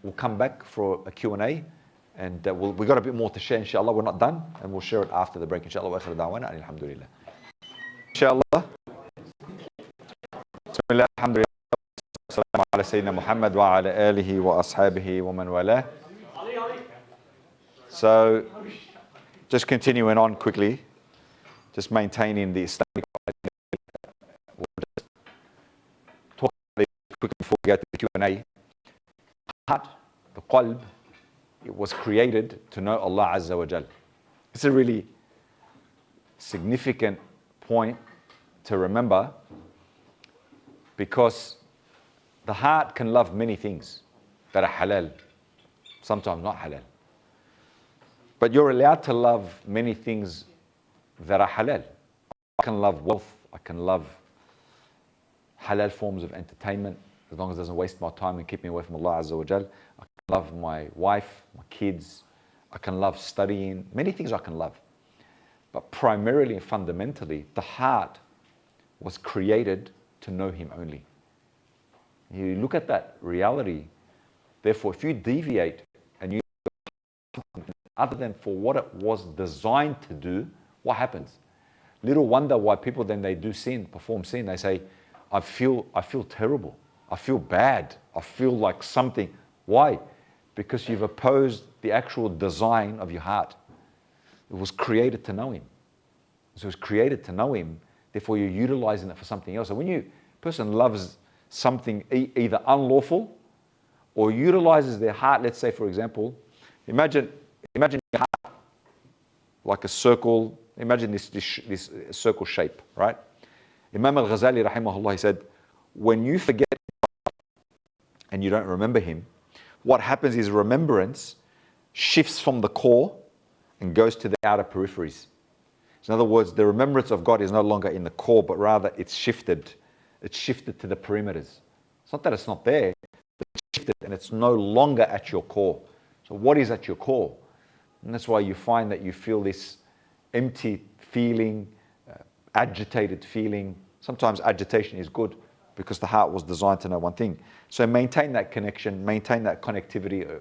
we'll come back for a Q&A. And we've got a bit more to share, inshallah. We're not done, and we'll share it after the break, inshallah. Wa akhiru da'wana, alhamdulillah. Inshallah. Bismillah, alhamdulillah. Assalamu ala Sayyidina Muhammad wa ala alihi wa ashabihi wa man walah. So, just continuing on quickly, just maintaining the Islamic identity. We'll just talk about it quickly before we go to the Q&A. Heart, the qalb, it was created to know Allah Azza wa Jal. It's a really significant point to remember Because the heart can love many things that are halal, sometimes not halal. But you're allowed to love many things that are halal. I can love wealth, I can love halal forms of entertainment, as long as it doesn't waste my time and keep me away from Allah Azza wa Jal. I can love my wife, my kids, I can love studying, many things I can love. But primarily and fundamentally, the heart was created to know Him only. You look at that reality, therefore, if you deviate and you other than for what it was designed to do, what happens? Little wonder why people, then they do sin, perform sin, they say, I feel terrible, I feel bad, I feel like something. Why? Because you've opposed the actual design of your heart. It was created to know Him. So it was created to know Him, therefore you're utilizing it for something else. So when a person loves something either unlawful or utilizes their heart, let's say for example, imagine your heart like a circle, imagine this circle shape, right? Imam al-Ghazali rahimahullah, he said, when you forget and you don't remember Him, what happens is remembrance shifts from the core and goes to the outer peripheries. So in other words, the remembrance of God is no longer in the core, but rather it's shifted. It's shifted to the perimeters. It's not that it's not there, but it's shifted and it's no longer at your core. So what is at your core? And that's why you find that you feel this empty feeling, agitated feeling. Sometimes agitation is good because the heart was designed to know one thing. So maintain that connection, maintain that connectivity,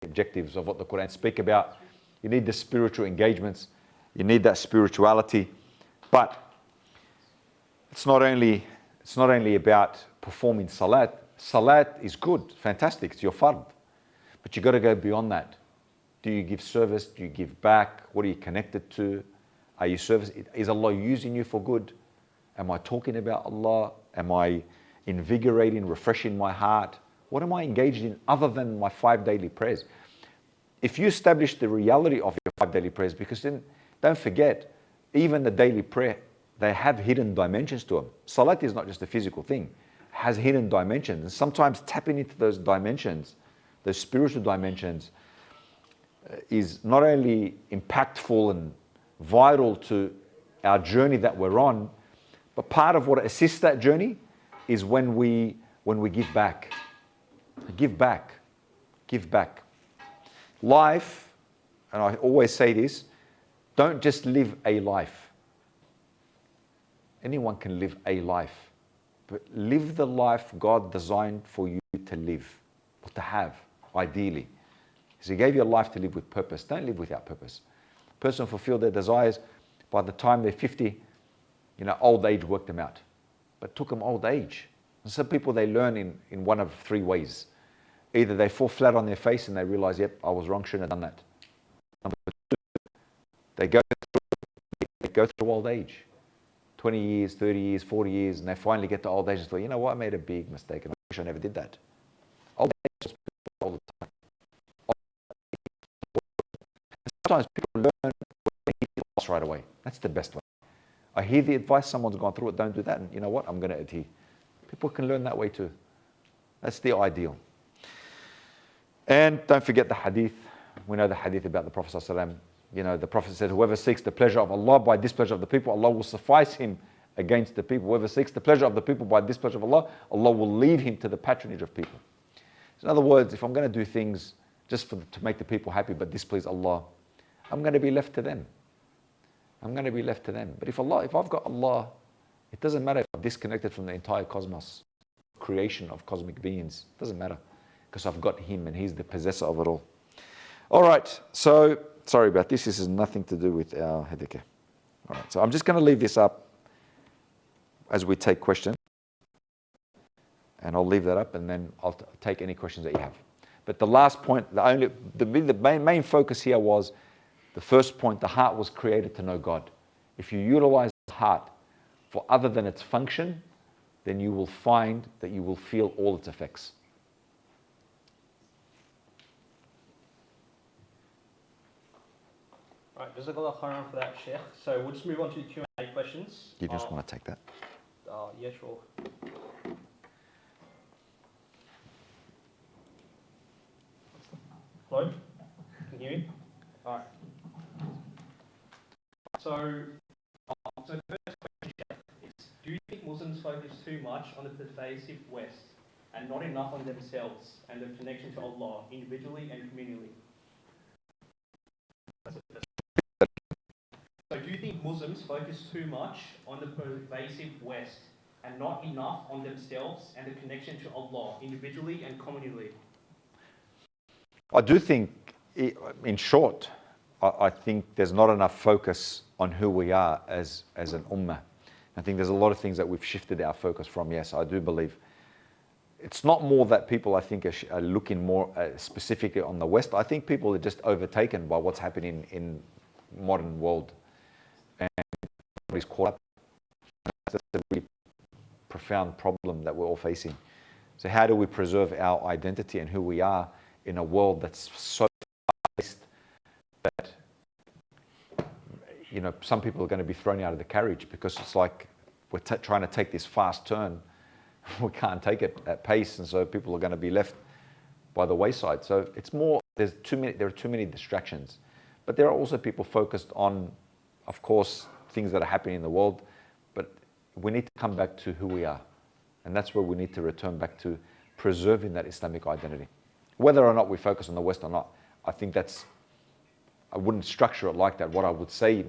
objectives of what the Quran speak about. You need the spiritual engagements, you need that spirituality, but it's not only about performing salat. Salat is good, fantastic, it's your fard, but you got to go beyond that. Do you give service? Do you give back? What are you connected to? Are you service? Is Allah using you for good? Am I talking about Allah? Am I invigorating, refreshing my heart? What am I engaged in other than my 5 daily prayers? If you establish the reality of your 5 daily prayers, because then don't forget, even the daily prayer, they have hidden dimensions to them. Salat is not just a physical thing, it has hidden dimensions. And sometimes tapping into those dimensions, those spiritual dimensions, is not only impactful and vital to our journey that we're on, but part of what assists that journey is when we give back. Give back. Give back. Life, and I always say this, don't just live a life. Anyone can live a life, but live the life God designed for you to live, or to have, ideally. Because He gave you a life to live with purpose. Don't live without purpose. A person fulfill their desires, by the time they're 50, old age worked them out. But it took them old age. And some people, they learn in one of 3 ways. Either they fall flat on their face and they realize, yep, I was wrong, shouldn't have done that. Number 2, they go through old age. 20 years, 30 years, 40 years, and they finally get to old age and thought, you know what, I made a big mistake and I wish I never did that. Old age is all the time. Sometimes people learn when they hear the advice right away. That's the best way. I hear the advice, someone's gone through it, don't do that, and you know what, I'm going to adhere. People can learn that way too. That's the ideal. And don't forget the hadith. We know the hadith about the Prophet ﷺ. The Prophet said, whoever seeks the pleasure of Allah by displeasure of the people, Allah will suffice him against the people. Whoever seeks the pleasure of the people by displeasure of Allah, Allah will lead him to the patronage of people. So in other words, if I'm going to do things just to make the people happy but displease Allah, I'm going to be left to them. I'm going to be left to them. But if I've got Allah, it doesn't matter if I'm disconnected from the entire cosmos, creation of cosmic beings. It doesn't matter, because I've got Him and He's the possessor of it all. All right, so sorry about this. This has nothing to do with our hedekah. All right, so I'm just going to leave this up as we take questions. And I'll leave that up and then I'll take any questions that you have. But the last point, the main focus here was the first point, the heart was created to know God. If you utilize the heart for other than its function, then you will find that you will feel all its effects. Right, Jazakallah khairan for that, Sheikh. So we'll just move on to the Q&A questions. You just want to take that? Yeah, sure. Hello? Can you hear me? All right. So the first question is, do you think Muslims focus too much on the pervasive West and not enough on themselves and their connection to Allah, individually and communally? So do you think Muslims focus too much on the pervasive West and not enough on themselves and the connection to Allah, individually and communally? I do think, in short, I think there's not enough focus on who we are as an ummah. I think there's a lot of things that we've shifted our focus from. Yes, I do believe. It's not more that people, I think, are looking more specifically on the West. I think people are just overtaken by what's happening in modern world. And everybody's caught up. That's a really profound problem that we're all facing. So how do we preserve our identity and who we are in a world that's so fast that, you know, some people are going to be thrown out of the carriage because it's like we're trying to take this fast turn. We can't take it at pace, and so people are going to be left by the wayside. So it's more, there are too many distractions. But there are also people focused on, of course, things that are happening in the world, but we need to come back to who we are. And that's where we need to return back to preserving that Islamic identity. Whether or not we focus on the West or not, I think I wouldn't structure it like that. What I would say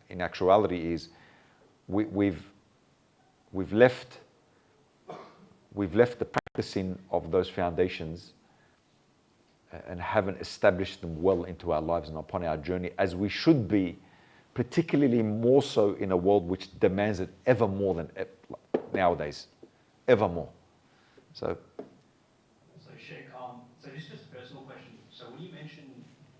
in actuality is we've left the practicing of those foundations and haven't established them well into our lives and upon our journey as we should be, particularly more so in a world which demands it ever more than nowadays, ever more. So Sheikh, so this is just a personal question. So when you mention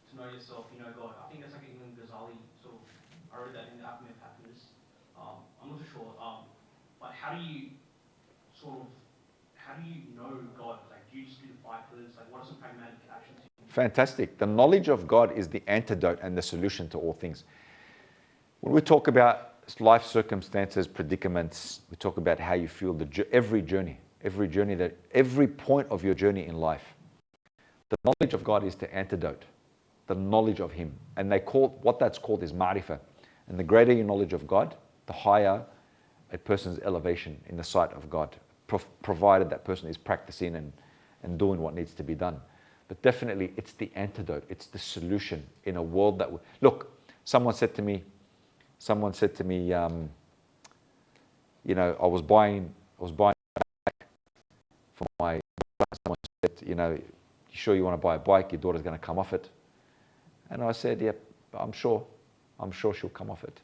to know yourself, you know God, I think that's like Imam Ghazali sort of, I wrote that in the Alchemy of Happiness. I'm not too sure. But how do you know God? Like, do you just do the 5 pillars? Like, what are some pragmatic actions? fantastic. The knowledge of God is the antidote and the solution to all things. When we talk about life circumstances, predicaments, we talk about how you feel, every point of your journey in life. The knowledge of God is the antidote, the knowledge of Him. And what that's called is ma'rifah. And the greater your knowledge of God, the higher a person's elevation in the sight of God, provided that person is practicing and doing what needs to be done. But definitely it's the antidote, it's the solution in a world that... Look, someone said to me, you know, I was buying a bike for my... Someone said, you know, you sure you want to buy a bike? Your daughter's going to come off it. And I said, yeah, I'm sure she'll come off it.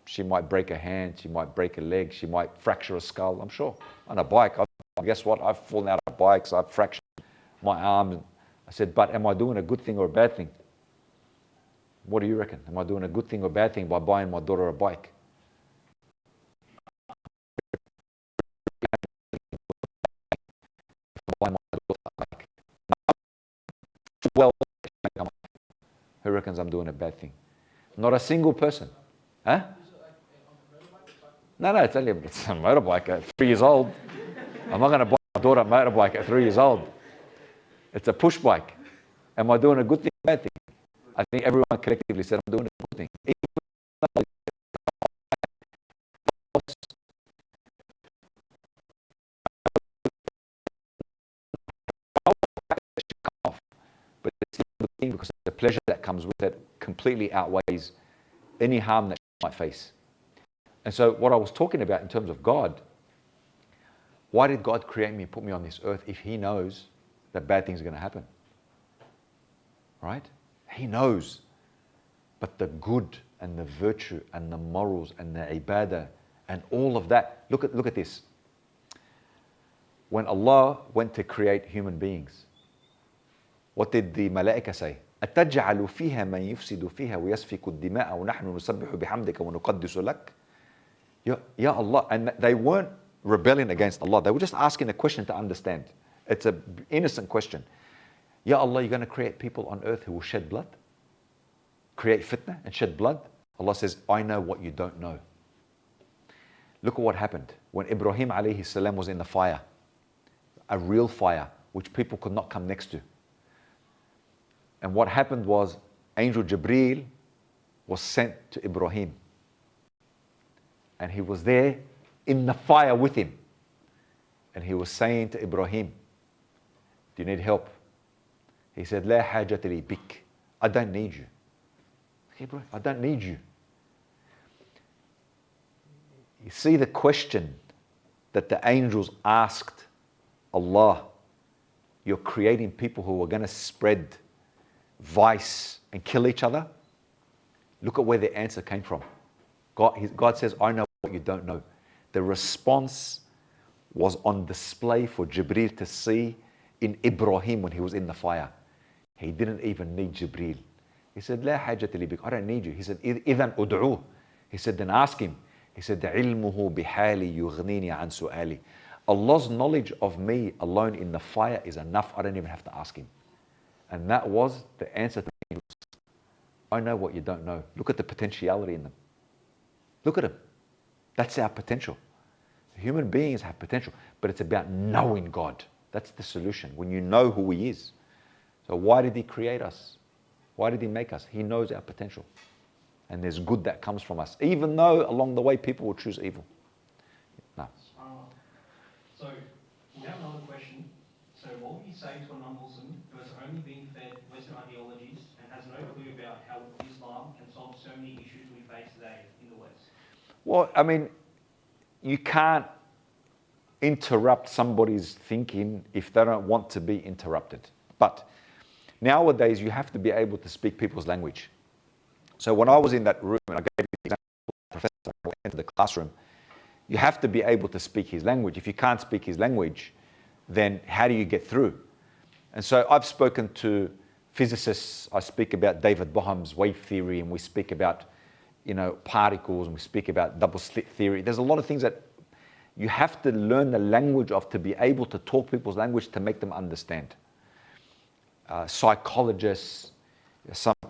She might break a hand, she might break a leg, she might fracture a skull, I'm sure. On a bike, guess what? I've fallen out of bikes, I've fractured my arm. I said, but am I doing a good thing or a bad thing? What do you reckon? Am I doing a good thing or a bad thing by buying my daughter a bike? Well, who reckons I'm doing a bad thing? Not a single person. Huh? No, it's only it's a motorbike at 3 years old. I'm not going to buy my daughter a motorbike at 3 years old. It's a push bike. Am I doing a good thing or a bad thing? I think everyone collectively said I'm doing a good thing. But it's not a good thing because the pleasure that comes with it completely outweighs any harm that you might face. And so what I was talking about in terms of God, why did God create me, put me on this earth if He knows that bad things are going to happen? Right? He knows. But the good and the virtue and the morals and the ibadah and all of that, look at this. When Allah went to create human beings, what did the malaika say? أَتَجْعَلُ فِيهَا مَنْ يُفْسِدُ فِيهَا وَيَسْفِكُ الدِّمَاءَ وَنَحْنُ نُسَبِّحُ بِحَمْدِكَ وَنُقَدِّسُ لَكَ. Ya Allah. And they weren't rebelling against Allah. They were just asking a question to understand. It's an innocent question. Ya Allah, you're going to create people on earth who will shed blood? Create fitna and shed blood? Allah says, I know what you don't know. Look at what happened when Ibrahim alayhi salam was in the fire. A real fire, which people could not come next to. And what happened was, Angel Jibreel was sent to Ibrahim. And he was there in the fire with him. And he was saying to Ibrahim, do you need help? He said, La hajata li bik. I don't need you. Okay, bro, I don't need you. You see the question that the angels asked Allah. You're creating people who are going to spread vice and kill each other. Look at where the answer came from. God says, I know what you don't know. The response was on display for Jibreel to see in Ibrahim when he was in the fire. He didn't even need Jibreel. He said, La hajata li bik. I don't need you. He said, Idhan ud'uh. He said, then ask him. He said, Ilmuhu bihali yughnini an su'ali. Allah's knowledge of me alone in the fire is enough. I don't even have to ask him. And that was the answer to me. I know what you don't know. Look at the potentiality in them. Look at them. That's our potential. Human beings have potential, but it's about knowing God. That's the solution. When you know who He is. So why did He create us? Why did He make us? He knows our potential. And there's good that comes from us, even though along the way people will choose evil. No. So we have another question. So what would you say to a non-Muslim who has only been fed Western ideologies and has no clue about how Islam can solve so many issues we face today in the West? Well, I mean, you can't interrupt somebody's thinking if they don't want to be interrupted. But nowadays, you have to be able to speak people's language. So when I was in that room, and I gave the example to the professor who entered the classroom, you have to be able to speak his language. If you can't speak his language, then how do you get through? And so I've spoken to physicists. I speak about David Bohm's wave theory, and we speak about, particles, and we speak about double slit theory. There's a lot of things that you have to learn the language of to be able to talk people's language to make them understand. Psychologists,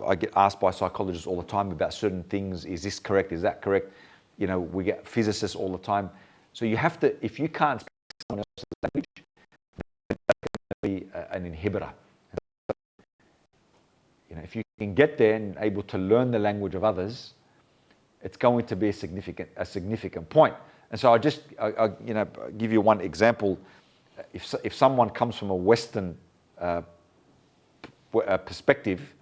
I get asked by psychologists all the time about certain things. Is this correct? Is that correct? We get physicists all the time. So you have to, if you can't speak someone else's language, then that's going to be an inhibitor. If you can get there and able to learn the language of others, it's going to be a significant point. And so I give you one example. If someone comes from a Western perspective,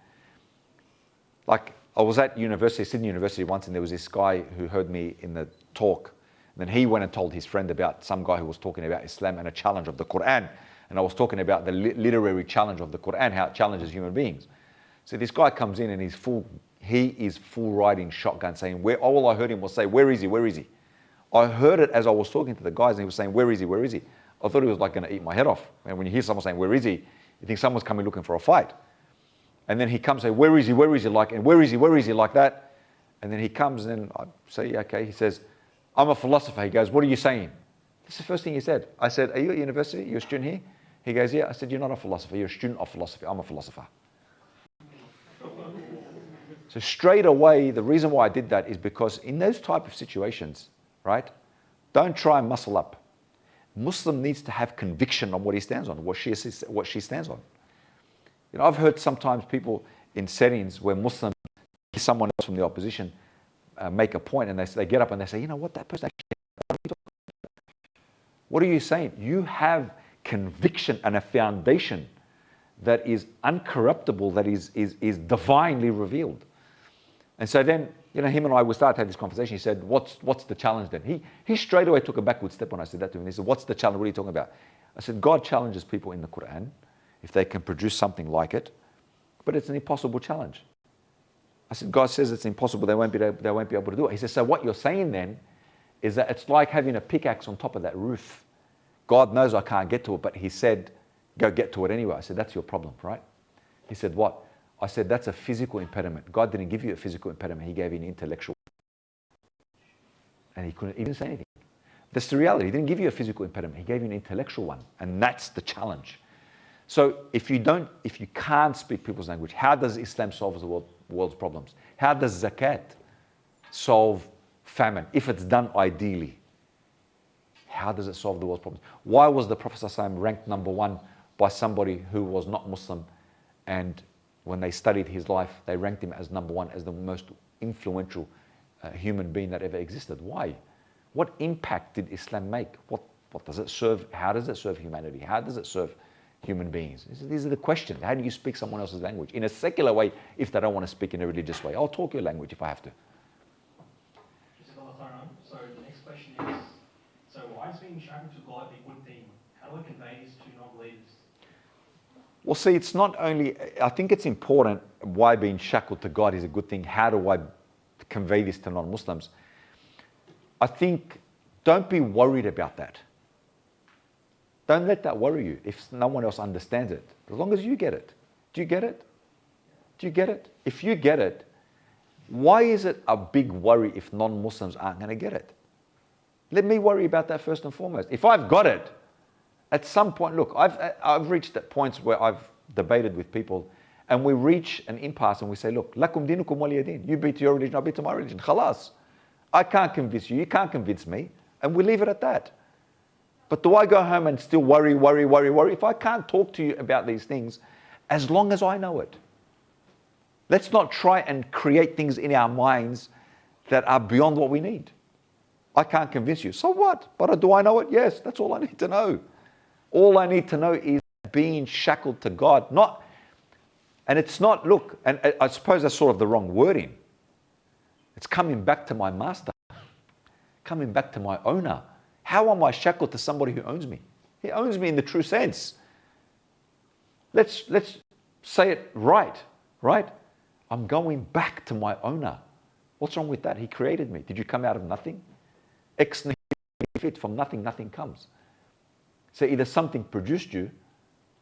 like I was at Sydney University once, and there was this guy who heard me in the talk. And then he went and told his friend about some guy who was talking about Islam and a challenge of the Quran. And I was talking about the literary challenge of the Quran, how it challenges human beings. So this guy comes in and he is full riding shotgun saying, all I heard him was say, where is he, where is he? I heard it as I was talking to the guys, and he was saying, where is he, where is he? I thought he was like going to eat my head off. And when you hear someone saying, where is he? You think someone's coming looking for a fight. And then he comes and say, where is he, like, and where is he, like that. And then he comes and I say, okay, he says, I'm a philosopher. He goes, what are you saying? This is the first thing he said. I said, are you at university? You're a student here? He goes, yeah. I said, you're not a philosopher. You're a student of philosophy. I'm a philosopher. So straight away, the reason why I did that is because in those type of situations, right, don't try and muscle up. Muslim needs to have conviction on what he stands on, what she stands on. I've heard sometimes people in settings where Muslims, someone else from the opposition, make a point, and they get up and they say, what, that person actually, what are you saying? You have conviction and a foundation that is uncorruptible, that is divinely revealed. And so then, him and I, we started to have this conversation. He said, what's the challenge then? He straight away took a backward step when I said that to him. He said, what's the challenge? What are you talking about? I said, God challenges people in the Quran if they can produce something like it, but it's an impossible challenge. I said, God says it's impossible. They won't be able to do it. He says, so what you're saying then is that it's like having a pickaxe on top of that roof. God knows I can't get to it, but He said, go get to it anyway. I said, that's your problem, right? He said, what? I said, that's a physical impediment. God didn't give you a physical impediment. He gave you an intellectual. And he didn't say anything. That's the reality. He didn't give you a physical impediment. He gave you an intellectual one. And that's the challenge. So if you can't speak people's language, how does Islam solve the world's problems? How does zakat solve famine, if it's done ideally? How does it solve the world's problems? Why was the Prophet ﷺ ranked number one by somebody who was not Muslim and when they studied his life, they ranked him as number one, as the most influential human being that ever existed. Why? What impact did Islam make? What does it serve? How does it serve humanity? How does it serve human beings? These are the questions. How do you speak someone else's language? In a secular way, if they don't want to speak in a religious way. I'll talk your language if I have to. So the next question is, so why is being shackled to God a good thing? How do I convey this to non-believers? Well, see, it's not only, I think it's important why being shackled to God is a good thing. How do I convey this to non-Muslims? I think, don't be worried about that. Don't let that worry you if no one else understands it. As long as you get it. Do you get it? Do you get it? If you get it, why is it a big worry if non-Muslims aren't going to get it? Let me worry about that first and foremost. If I've got it, at some point, look, I've reached at points where I've debated with people and we reach an impasse and we say, look, lakum dinukum waliya din. You be to your religion, I'll be to my religion. Khalas. I can't convince you, you can't convince me. And we leave it at that. But do I go home and still worry? If I can't talk to you about these things, as long as I know it. Let's not try and create things in our minds that are beyond what we need. I can't convince you. So what? But do I know it? Yes, that's all I need to know. All I need to know is being shackled to God. And it's not, look, and I suppose that's sort of the wrong wording. It's coming back to my master, coming back to my owner. How am I shackled to somebody who owns me? He owns me in the true sense. Let's say it right? I'm going back to my owner. What's wrong with that? He created me. Did you come out of nothing? Ex nihilo fit, from nothing, nothing comes. So either something produced you,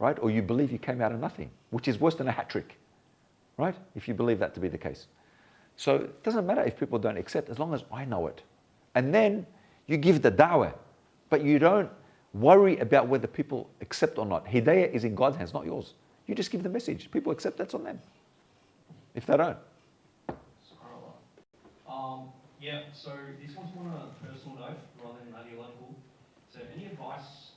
right, or you believe you came out of nothing, which is worse than a hat trick, right? If you believe that to be the case. So it doesn't matter if people don't accept, as long as I know it. And then you give the da'wah, but you don't worry about whether people accept or not. Hidayah is in God's hands, not yours. You just give the message. People accept, that's on them. If they don't. Yeah, so this one's more on a personal note rather than ideological. So any advice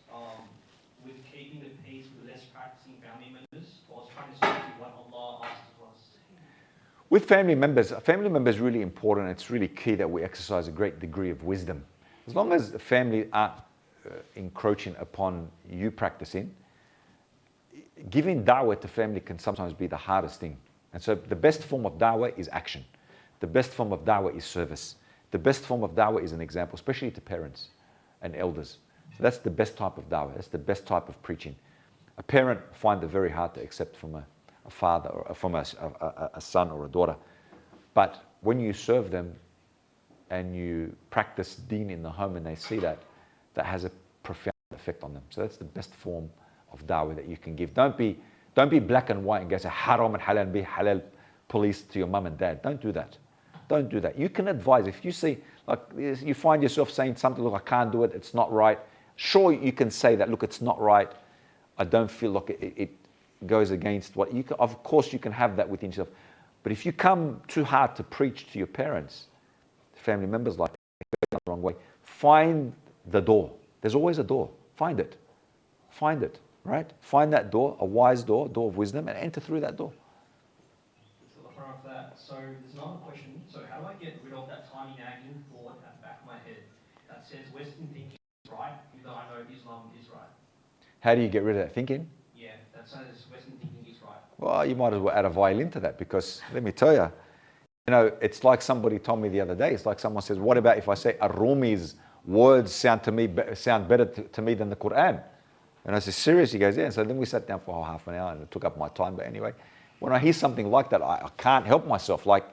with keeping the peace with less practicing family members whilst trying to stick to what Allah asks of us? With family members really important. It's really key that we exercise a great degree of wisdom. As long as the family aren't encroaching upon you practicing, giving da'wah to family can sometimes be the hardest thing. And so the best form of da'wah is action. The best form of da'wah is service. The best form of da'wah is an example, especially to parents and elders. So that's the best type of da'wah. That's the best type of preaching. A parent finds it very hard to accept from a father or from a son or a daughter. But when you serve them and you practice deen in the home and they see that, that has a profound effect on them. So that's the best form of da'wah that you can give. Don't be black and white and go say haram and halal and be halal police to your mum and dad. Don't do that. Don't do that. You can advise. If you see, like, you find yourself saying something, look, I can't do it, it's not right. Sure, you can say that, look, it's not right. I don't feel like it goes against what you can. Of course, you can have that within yourself. But if you come too hard to preach to your parents, family members, like the wrong way, find the door. There's always a door. Find it. Find it, right? Find that door, a wise door, door of wisdom, and enter through that door. So there's another question. So how do I get rid of that tiny nagging thought at the back of my head that says Western thinking is right, even though I know Islam is right? How do you get rid of that thinking? Yeah, that says Western thinking is right. Well, you might as well add a violin to that, because let me tell you, it's like somebody told me the other day. It's like someone says, what about if I say Rumi's words sound better to me than the Quran? And I said, serious? He goes, yeah. And so then we sat down for half an hour and it took up my time. But anyway, when I hear something like that, I can't help myself. Like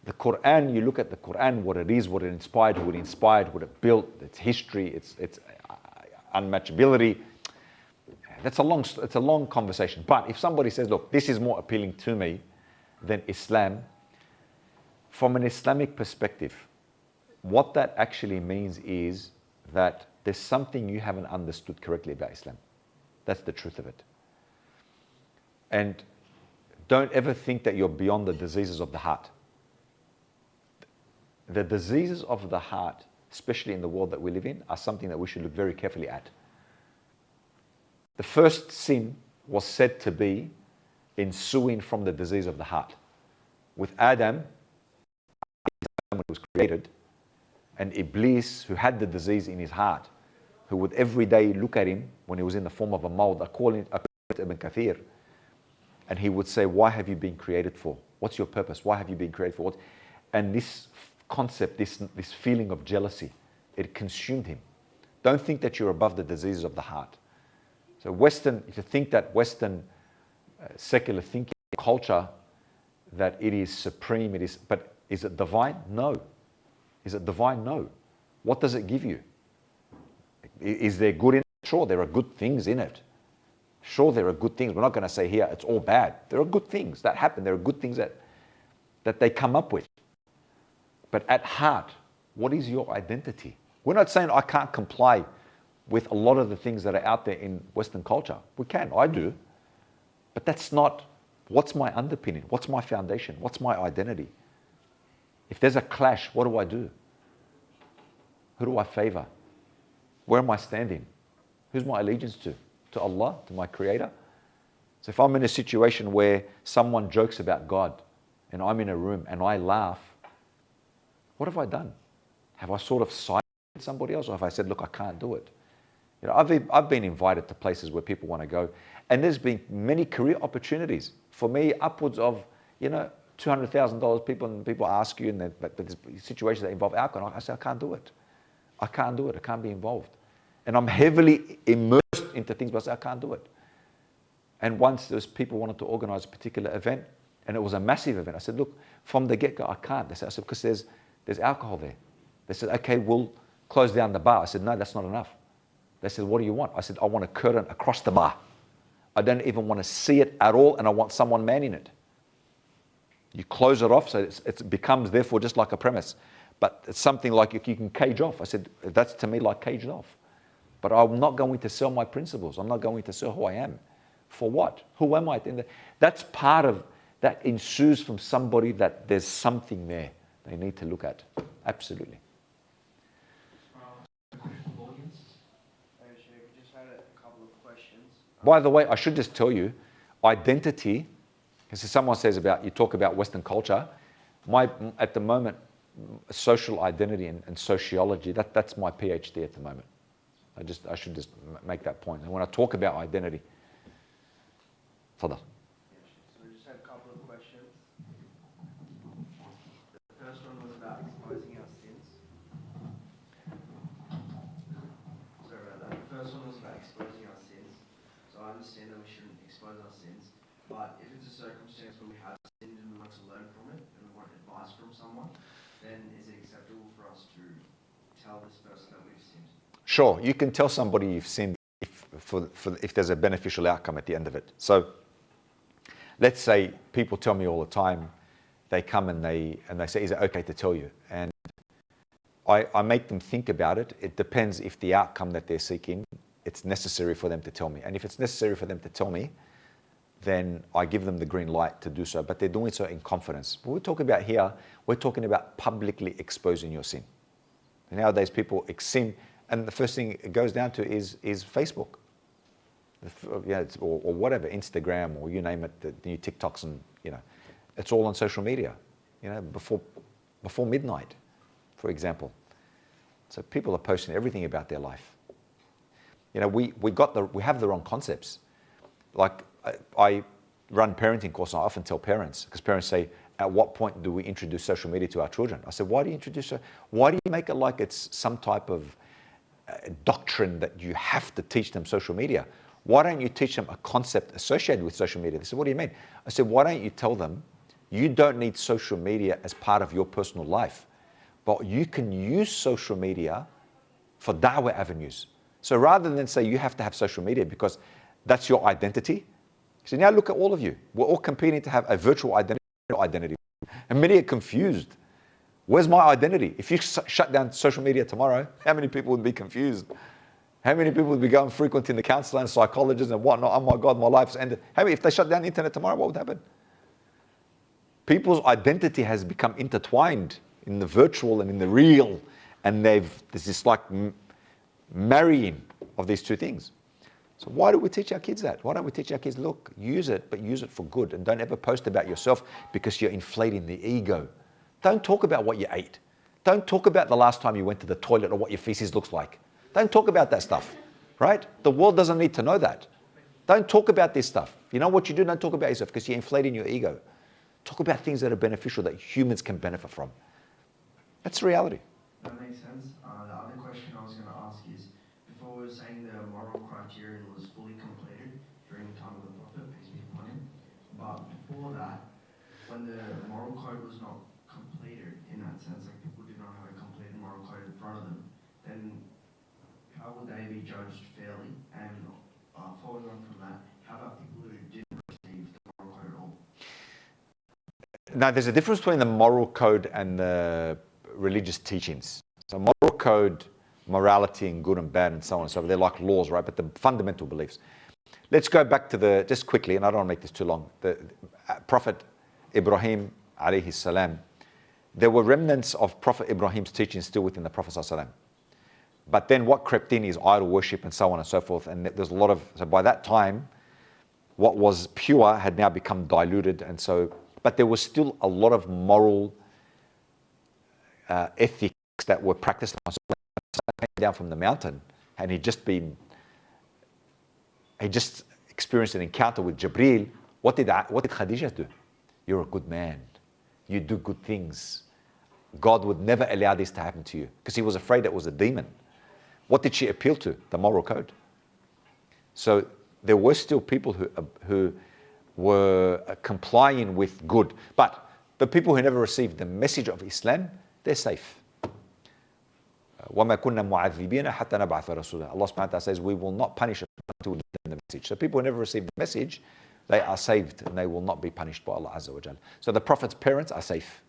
the Quran, you look at the Quran, what it is, what it inspired, who it inspired, what it built, its history, its unmatchability. It's a long conversation. But if somebody says, look, this is more appealing to me than Islam, from an Islamic perspective, what that actually means is that there's something you haven't understood correctly about Islam. That's the truth of it. And don't ever think that you're beyond the diseases of the heart. The diseases of the heart, especially in the world that we live in, are something that we should look very carefully at. The first sin was said to be ensuing from the disease of the heart. With Adam, when he was created, and Iblis, who had the disease in his heart, who would every day look at him when he was in the form of a mold, according to Ibn Kathir, and he would say, why have you been created for? What's your purpose? Why have you been created for? And this concept, this feeling of jealousy, it consumed him. Don't think that you're above the diseases of the heart. So if you think that Western secular thinking culture, that it is supreme, but is it divine? No. Is it divine? No. What does it give you? Is there good in it? Sure, there are good things in it. Sure, there are good things. We're not going to say here it's all bad. There are good things that happen. There are good things that they come up with. But at heart, what is your identity? We're not saying I can't comply with a lot of the things that are out there in Western culture. We can. I do. But that's not, what's my underpinning? What's my foundation? What's my identity? If there's a clash, what do I do? Who do I favor? Where am I standing? Who's my allegiance to? To Allah, to my Creator? So if I'm in a situation where someone jokes about God and I'm in a room and I laugh, what have I done? Have I sort of sided with somebody else, or have I said, look, I can't do it? You know, I've been invited to places where people want to go, and there's been many career opportunities. For me, upwards of, $200,000 people ask you, but there's situations that involve alcohol. I say, I can't do it. I can't do it. I can't be involved. And I'm heavily immersed into things, but I say, I can't do it. And once those people wanted to organize a particular event, and it was a massive event, I said, look, from the get-go, I can't. They said, because there's alcohol there. They said, okay, we'll close down the bar. I said, no, that's not enough. They said, what do you want? I said, I want a curtain across the bar. I don't even want to see it at all, and I want someone manning it. You close it off, so it becomes, therefore, just like a premise. But it's something like you can cage off. I said, that's to me like caged off. But I'm not going to sell my principles. I'm not going to sell who I am. For what? Who am I? That's part of, that ensues from somebody that there's something there they need to look at. Absolutely. By the way, I should just tell you, identity, because someone says you talk about Western culture, at the moment, social identity and sociology, that's my PhD at the moment. I should just make that point. And when I talk about identity, Fadal. So we just had a couple of questions. The first one was about exposing our sins. Sorry about that. The first one was about exposing our sins. So I understand that we shouldn't expose our sins, but if it's a circumstance where we have sinned and we want to learn from it and we want advice from someone, then is it acceptable for us to tell this person that we've sinned? Sure, you can tell somebody you've sinned if there's a beneficial outcome at the end of it. So let's say people tell me all the time, they come and they say, is it okay to tell you? And I make them think about it. It depends if the outcome that they're seeking, it's necessary for them to tell me. And if it's necessary for them to tell me, then I give them the green light to do so. But they're doing so in confidence. What we're talking about here, we're talking about publicly exposing your sin. And nowadays people sin, and the first thing it goes down to is Facebook. Or whatever, Instagram, or you name it, the new TikToks, and it's all on social media, before midnight, for example. So people are posting everything about their life. We have the wrong concepts. Like I run parenting courses, and I often tell parents, because parents say, at what point do we introduce social media to our children? I said, why do you make it like it's some type of doctrine that you have to teach them social media? Why don't you teach them a concept associated with social media? They said, what do you mean? I said, why don't you tell them you don't need social media as part of your personal life, but you can use social media for da'wah avenues. So rather than say you have to have social media because that's your identity, so now look at all of you. We're all competing to have a virtual identity. And many are confused. Where's my identity? If you shut down social media tomorrow, how many people would be confused? How many people would be going frequenting the counselor and psychologists and whatnot? Oh my God, my life's ended. If they shut down the internet tomorrow, what would happen? People's identity has become intertwined in the virtual and in the real, and there's this like marrying of these two things. So why do we teach our kids that? Why don't we teach our kids, look, use it, but use it for good. And don't ever post about yourself because you're inflating the ego. Don't talk about what you ate. Don't talk about the last time you went to the toilet or what your feces looks like. Don't talk about that stuff, right? The world doesn't need to know that. Don't talk about this stuff. You know what you do? Don't talk about yourself because you're inflating your ego. Talk about things that are beneficial, that humans can benefit from. That's reality. That makes sense. The other question I was going to ask is, before we were saying the moral criterion was fully completed during the time of the Prophet, peace be upon him. But before that, when the moral code was not completed, in that sense, like people did not have a completed moral code in front of them, then how would they be judged fairly? And following on from that, how about people who didn't receive the moral code at all? Now, there's a difference between the moral code and the religious teachings. So moral code, morality and good and bad and so on and so forth, they're like laws, right? But the fundamental beliefs. Let's go back to just quickly, and I don't want to make this too long, the Prophet Ibrahim alayhi salam. There were remnants of Prophet Ibrahim's teachings still within the Prophet sallallahu alaihi wasallam. But then what crept in is idol worship and so on and so forth. And there's a lot of, so by that time, what was pure had now become diluted. And so, but there was still a lot of moral ethics that were practiced. So he came down from the mountain and he just experienced an encounter with Jibreel. What did Khadijah do? You're a good man. You do good things. God would never allow this to happen to you because he was afraid it was a demon. What did she appeal to? The moral code. So there were still people who were complying with good. But the people who never received the message of Islam, they're safe. وَمَا كُنَّا مُعَذِّبِينَ حَتَّى نَبْعَثَ رَسُولًا. Allah subhanahu wa ta'ala says, we will not punish them until we give them the message. So people who never received the message, they are saved and they will not be punished by Allah Azza wa Jalla. So the Prophet's parents are safe.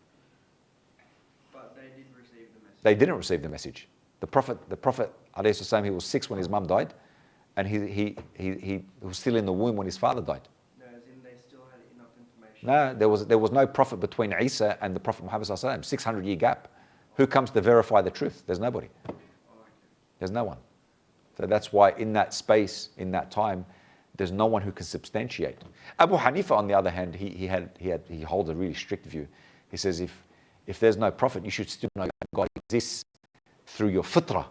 But they did receive the message. They didn't receive the message. The Prophet alayhi salam, he was 6 when his mum died, and he was still in the womb when his father died. No, as in they still had enough information. No, there was no prophet between Isa and the Prophet Muhammad sallallahu alaihi wasallam. 600-year gap. Who comes to verify the truth? There's nobody. There's no one. So that's why in that space, in that time, there's no one who can substantiate. Abu Hanifa, on the other hand, he holds a really strict view. He says if there's no prophet, you should still know that God exists through your fitrah.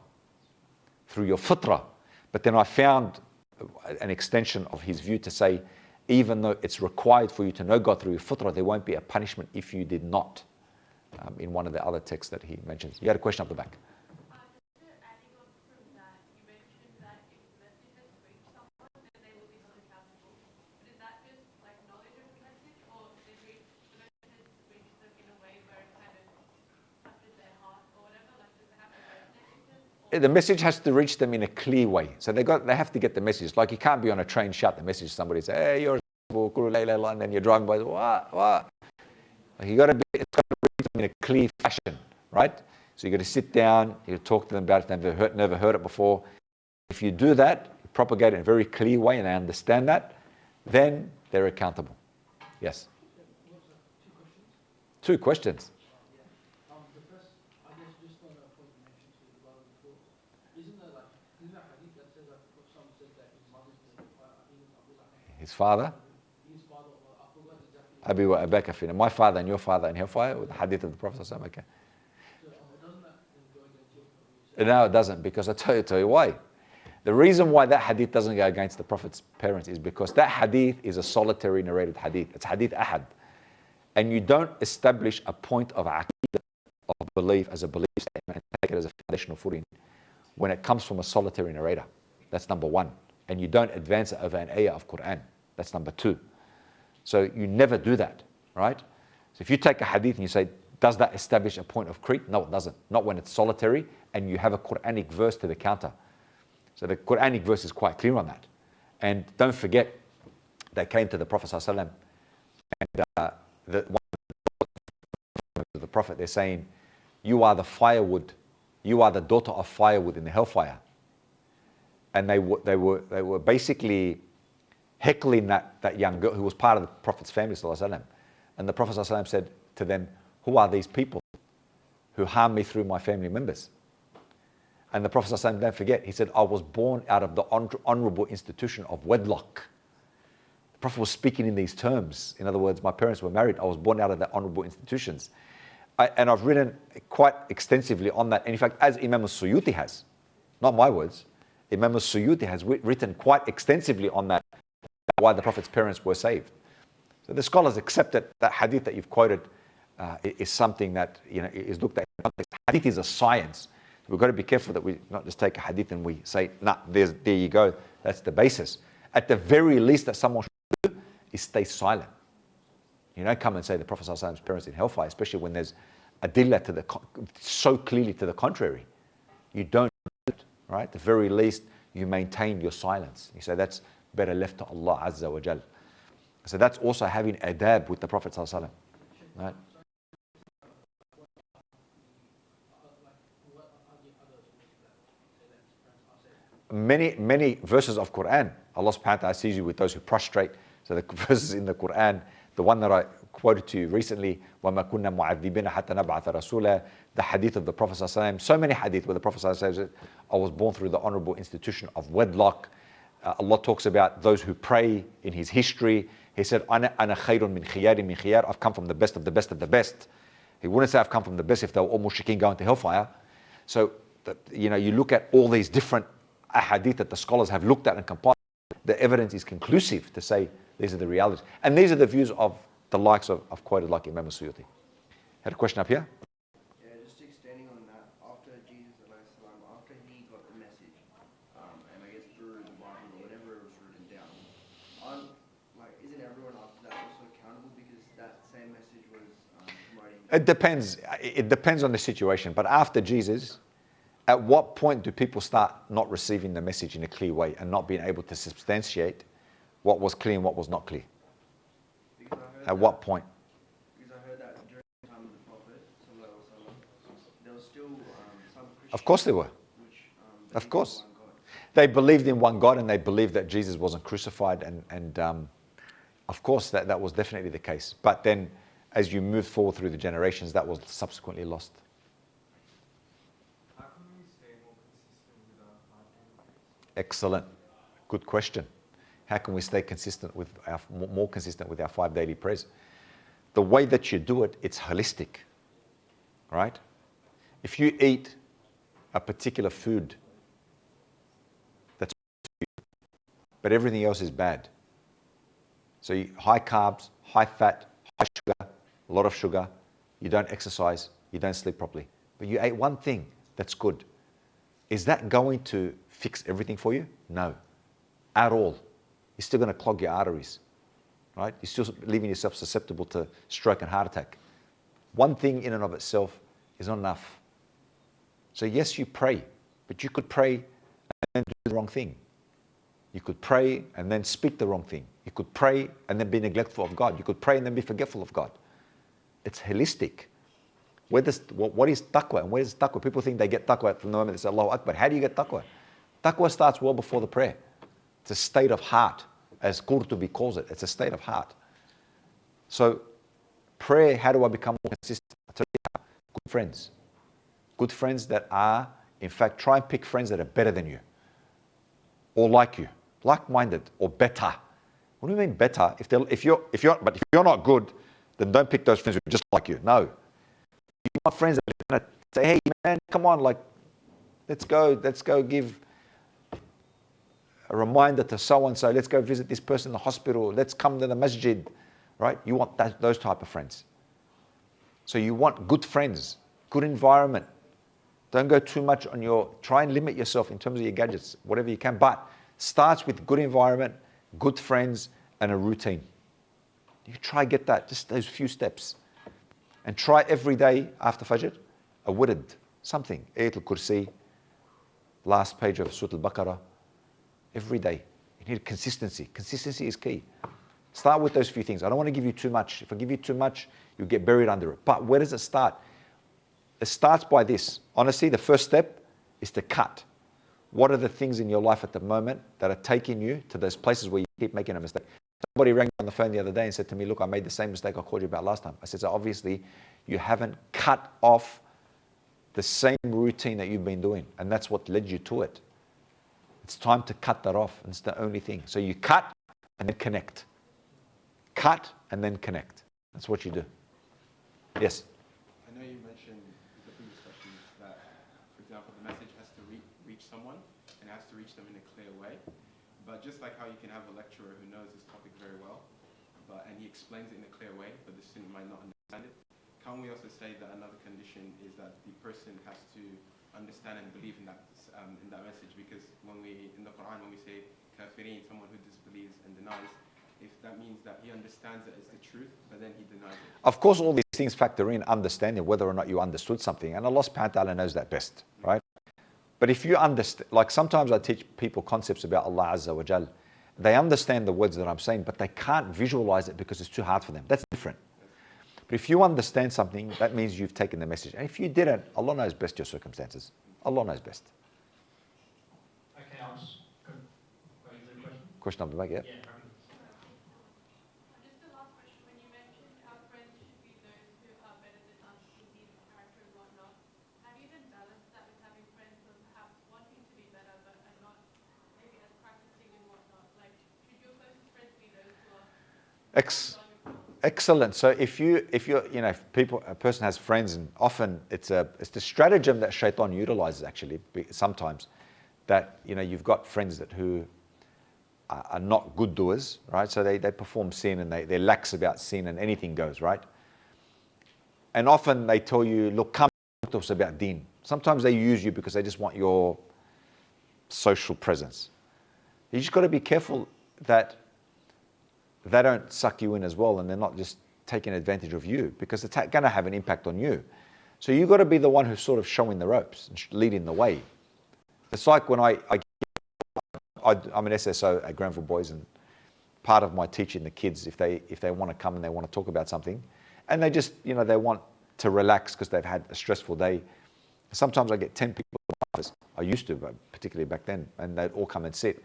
Through your fitrah. But then I found an extension of his view to say, even though it's required for you to know God through your fitrah, there won't be a punishment if you did not. In one of the other texts that he mentions. You had a question up the back. The message has to reach them in a clear way. So they have to get the message. Like you can't be on a train, shout the message to somebody, say, hey, you're a and then you're driving by, what? You got to be, it's got to reach them in a clear fashion, right? So you got to sit down, you talk to them about it, they've never heard it before. If you do that, you propagate it in a very clear way and they understand that, then they're accountable. Yes? Two questions. His father? Abi wa abaka fina. My father and your father in hellfire, with the hadith of the Prophet. Okay. No, it doesn't, because I'll tell you why. The reason why that hadith doesn't go against the Prophet's parents is because that hadith is a solitary narrated hadith. It's hadith ahad. And you don't establish a point of aqidah, of belief as a belief statement and take it as a foundational footing when it comes from a solitary narrator. That's number one. And you don't advance it over an ayah of Quran. That's number two. So you never do that, right? So if you take a hadith and you say, does that establish a point of creed? No, it doesn't. Not when it's solitary and you have a Quranic verse to the counter. So the Quranic verse is quite clear on that. And don't forget, they came to the Prophet ﷺ and the Prophet, they're saying, you are the firewood, you are the daughter of firewood in the hellfire. And they were basically heckling that young girl who was part of the Prophet's family, ﷺ. And the Prophet ﷺ said to them, who are these people who harm me through my family members? And the Prophet ﷺ, don't forget, he said, I was born out of the honorable institution of wedlock. The Prophet was speaking in these terms. In other words, my parents were married. I was born out of the honorable institutions. And I've written quite extensively on that. And in fact, as Imam al-Suyuti has, not my words, Imam al-Suyuti has written quite extensively on that, why the Prophet's parents were saved. So the scholars accept that hadith that you've quoted is something that is looked at in context. Hadith is a science. We've got to be careful that we not just take a hadith and we say, nah, there you go, that's the basis. At the very least that someone should do is stay silent. You don't come and say the Prophet ﷺ's parents in hellfire, especially when there's adillah so clearly to the contrary. You don't do it, right? At the very least, you maintain your silence. You say that's better left to Allah Azza wa Jal. So that's also having adab with the Prophet ﷺ, right? Many verses of Quran. Allah subhanahu wa ta'ala sees you with those who prostrate. So the verses in the Quran, the one that I quoted to you recently, وَمَا كُنَّا مُعَذِّبِينَ حَتَّى نَبْعَثَ رَسُولًا, the hadith of the Prophet ﷺ, so many hadith where the Prophet ﷺ says, I was born through the honorable institution of wedlock. Allah talks about those who pray in his history. He said, أَنَا خَيْرٌ مِنْ خِيَارٍ مِنْ خِيَارٍ, I've come from the best of the best of the best. He wouldn't say I've come from the best if they were all mushrikeen going to hellfire. So, you look at all these different ahadith that the scholars have looked at and compiled, the evidence is conclusive to say these are the realities. And these are the views of the likes of quoted like Imam al-Suyuti. Had a question up here? Yeah, just extending on that, after Jesus, after he got the message, and I guess through the Bible or whatever was written down, isn't everyone after that also accountable because that same message was promoting? It depends on the situation. But after Jesus, at what point do people start not receiving the message in a clear way and not being able to substantiate what was clear and what was not clear? At what point? Because I heard that during the time of the Prophet, there was still some Christians. Of course there were. Of course. They believed in one God and they believed that Jesus wasn't crucified. And of course that was definitely the case. But then as you move forward through the generations, that was subsequently lost. How can we stay more consistent with our five-day? Excellent. Good question. How can we stay more consistent with our 5 daily prayers? The way that you do it, it's holistic, right? If you eat a particular food that's good, but everything else is bad, so high carbs, high fat, high sugar, a lot of sugar, you don't exercise, you don't sleep properly, but you ate one thing that's good, is that going to fix everything for you? No, at all. You're still going to clog your arteries, right? You're still leaving yourself susceptible to stroke and heart attack. One thing in and of itself is not enough. So yes, you pray, but you could pray and then do the wrong thing. You could pray and then speak the wrong thing. You could pray and then be neglectful of God. You could pray and then be forgetful of God. It's holistic. What is taqwa and where is taqwa? People think they get taqwa from the moment they say Allahu Akbar. How do you get taqwa? Taqwa starts well before the prayer. It's a state of heart, as Qurtubi calls it. It's a state of heart. So prayer, how do I become more consistent? I tell you how, good friends. Good friends that are, in fact, try and pick friends that are better than you or like you, like-minded or better. What do you mean better? If you're not good, then don't pick those friends who are just like you. No. You want friends that are going to say, hey man, come on, let's go give a reminder to so-and-so, let's go visit this person in the hospital, let's come to the masjid, right? You want those type of friends. So you want good friends, good environment. Don't go too much try and limit yourself in terms of your gadgets, whatever you can, but starts with good environment, good friends, and a routine. You try get that, just those few steps. And try every day after Fajr, a wird, something, Ayatul Kursi, last page of Surah Al-Baqarah, every day. You need consistency. Consistency is key. Start with those few things. I don't want to give you too much. If I give you too much, you get buried under it. But where does it start? It starts by this. Honestly, the first step is to cut. What are the things in your life at the moment that are taking you to those places where you keep making a mistake? Somebody rang me on the phone the other day and said to me, look, I made the same mistake I called you about last time. I said, so obviously you haven't cut off the same routine that you've been doing, and that's what led you to it. It's time to cut that off, and it's the only thing. So you cut and then connect. Cut and then connect. That's what you do. Yes? I know you mentioned in the previous question that, for example, the message has to reach someone and it has to reach them in a clear way. But just like how you can have a lecturer who knows this topic very well, and he explains it in a clear way, but the student might not understand it, can we also say that another condition is that the person has to understand and believe in that message? Because when we, in the Quran, when we say kafirin, someone who disbelieves and denies, if that means that he understands it as the truth, but then he denies it. Of course, all these things factor in understanding whether or not you understood something, and Allah subhanahu wa ta'ala knows that best, right? But if you understand, like sometimes I teach people concepts about Allah Azza wa Jal, they understand the words that I'm saying, but they can't visualize it because it's too hard for them. That's different. But if you understand something, that means you've taken the message. And if you didn't, Allah knows best your circumstances. Allah knows best. Okay, I'll just go into the question. Question number back, yeah? Yeah. Just the last question, when you mentioned our friends should be those who are better than us in deed and character and whatnot, how do you then balance that with having friends who are perhaps wanting to be better but are not maybe as practicing and whatnot? Like, should your closest friends be those who are Excellent. So if a person has friends, and often it's the stratagem that shaitan utilizes actually sometimes, that you've got friends who are not good doers, right? So they perform sin and they're lax about sin and anything goes, right? And often they tell you, look, come talk to us about deen. Sometimes they use you because they just want your social presence. You just got to be careful that they don't suck you in as well, and they're not just taking advantage of you, because it's going to have an impact on you. So you've got to be the one who's sort of showing the ropes and leading the way. It's like when I'm an SSO at Granville Boys, and part of my teaching the kids, if they want to come and they want to talk about something, and they just, they want to relax because they've had a stressful day. Sometimes I get 10 people in my office. I used to, particularly back then, and they'd all come and sit.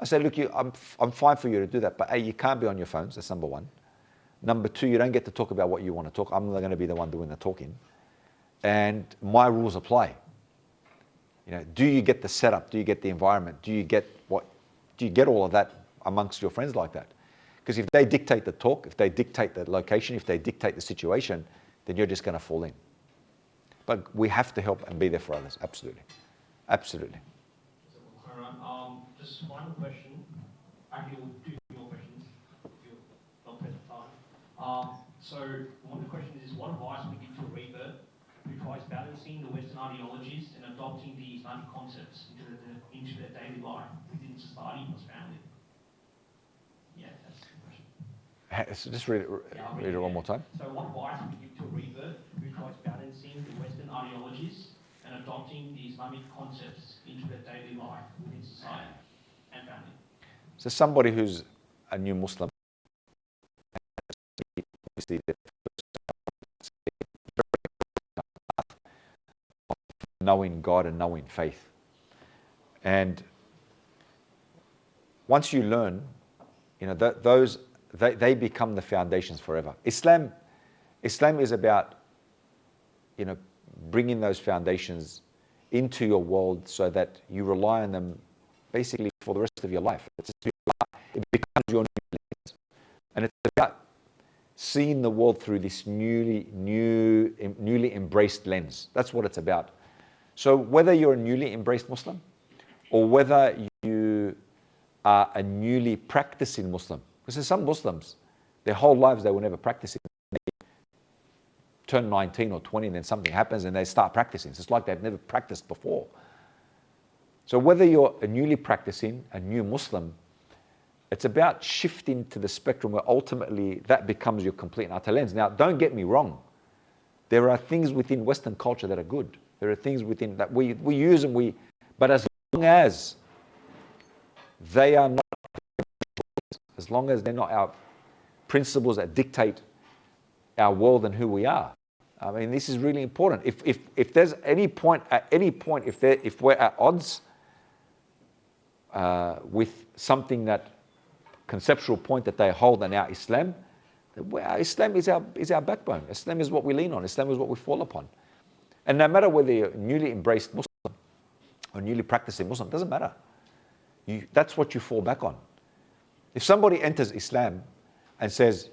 I said, look, I'm fine for you to do that, but A, you can't be on your phones, that's number one. Number two, you don't get to talk about what you want to talk. I'm not going to be the one doing the talking. And my rules apply. Do you get the setup? Do you get the environment? Do you get all of that amongst your friends like that? Because if they dictate the talk, if they dictate the location, if they dictate the situation, then you're just going to fall in. But we have to help and be there for others, absolutely. Absolutely. Just one question. Actually, we'll do your questions if you're not pressed for time. So one of the questions is, what advice would you give to a revert who tries balancing the Western ideologies and adopting the Islamic concepts into their daily life within society plus family? Yeah, that's the question. So just read it one more time. So what advice would you give to a revert who tries balancing the Western ideologies and adopting the Islamic concepts into their daily life within society and family? So somebody who's a new Muslim, obviously knowing God and knowing faith. And once you learn, they become the foundations forever. Islam is about, bringing those foundations into your world so that you rely on them basically for the rest of your life. It becomes your new lens. And it's about seeing the world through this newly embraced lens. That's what it's about. So whether you're a newly embraced Muslim or whether you are a newly practicing Muslim, because there's some Muslims, their whole lives they were never practicing. They turn 19 or 20 and then something happens and they start practicing. So it's like they've never practiced before. So whether you're a newly practicing, a new Muslim, it's about shifting to the spectrum where ultimately that becomes your complete and utter lens. Now, don't get me wrong. There are things within Western culture that are good. There are things within that we use and but as long as they are not, as long as they're not our principles that dictate our world and who we are. I mean, this is really important. If there's any point, if we're at odds with something that conceptual point that they hold in our Islam, Islam is our backbone. Islam is what we lean on. Islam is what we fall upon. And no matter whether you're newly embraced Muslim or newly practicing Muslim, doesn't matter. That's what you fall back on. If somebody enters Islam and says,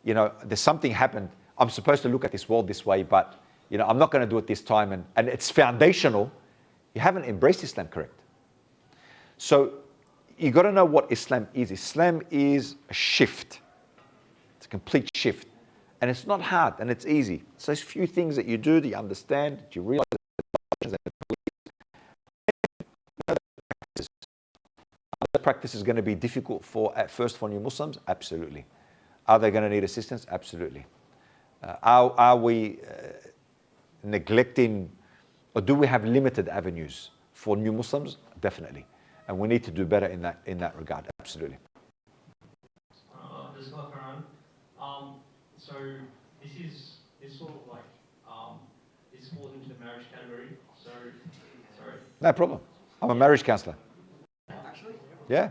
you know, there's something happened, I'm supposed to look at this world this way, but, you know, I'm not going to do it this time, and it's foundational, you haven't embraced Islam correct. So you got to know what Islam is. Islam is a shift. It's a complete shift. And it's not hard, and it's easy. So there's a few things that you do, that you understand, that you realize. The practice is going to be difficult at first for new Muslims? Absolutely. Are they going to need assistance? Absolutely. Are we neglecting, or do we have limited avenues for new Muslims? Definitely. And we need to do better in that regard. Absolutely. So this sort of like this falls into the marriage category. So sorry. No problem. I'm a marriage counselor. Actually? Yeah.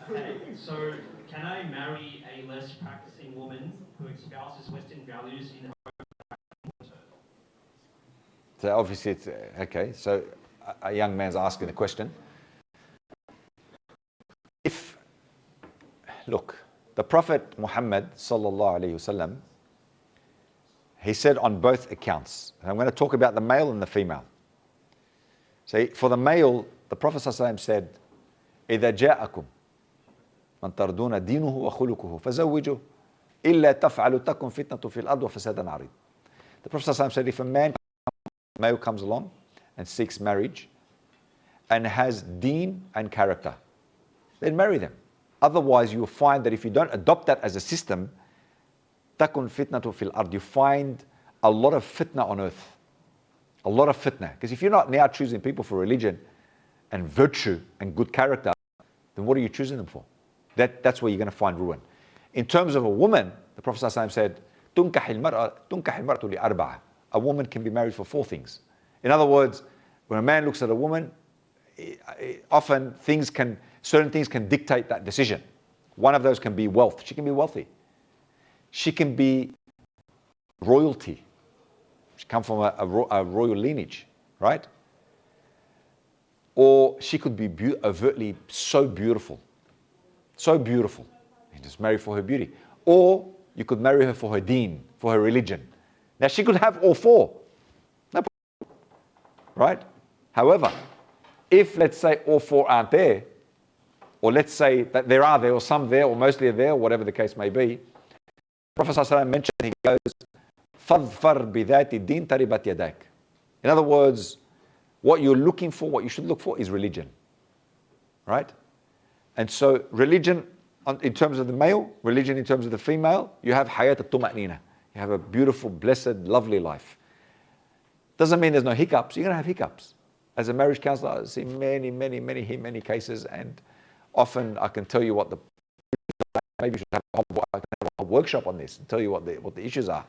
Okay. So can I marry a less practicing woman who espouses Western values in her own? So obviously it's okay. So a young man's asking the question. Look, the Prophet Muhammad sallallahu alaihi wasallam, he said on both accounts, and I'm going to talk about the male and the female. So for the male, the Prophet sallallahu alaihi wasallam said, إذا جاءكم من ترضون دينه وخلقه فزوجوه إلا تفعلوا تكن فتنة في الأرض وفساد عريض. The Prophet sallallahu alaihi wasallam said, if a male comes along and seeks marriage and has deen and character, then marry them. Otherwise, you will find that if you don't adopt that as a system, تكن فتنة في الأرض, you find a lot of fitna on earth. A lot of fitna. Because if you're not now choosing people for religion and virtue and good character, then what are you choosing them for? That's where you're going to find ruin. In terms of a woman, the Prophet ﷺ said, تنكح المرأة لأربعة. A woman can be married for 4 things. In other words, when a man looks at a woman, often certain things can dictate that decision. One of those can be wealth. She can be wealthy. She can be royalty. She comes from a royal lineage, right? Or she could be overtly so beautiful. So beautiful. You just marry for her beauty. Or you could marry her for her deen, for her religion. Now she could have all 4. No problem. Right? However, if let's say all 4 aren't there, or let's say that there are there, or some there, or mostly are there, or whatever the case may be, Prophet ﷺ mentioned, he goes, فَظْفَرْ بِذَاتِ الدِّينِ تَرِبَتْ يَدَيْكَ. In other words, what you're looking for, what you should look for is religion. Right? And so religion in terms of the male, religion in terms of the female, you have hayat al-tuma'nina. You have a beautiful, blessed, lovely life. Doesn't mean there's no hiccups. You're going to have hiccups. As a marriage counselor, I see many cases, and often I can tell you what maybe we should have a workshop on this and tell you what the issues are.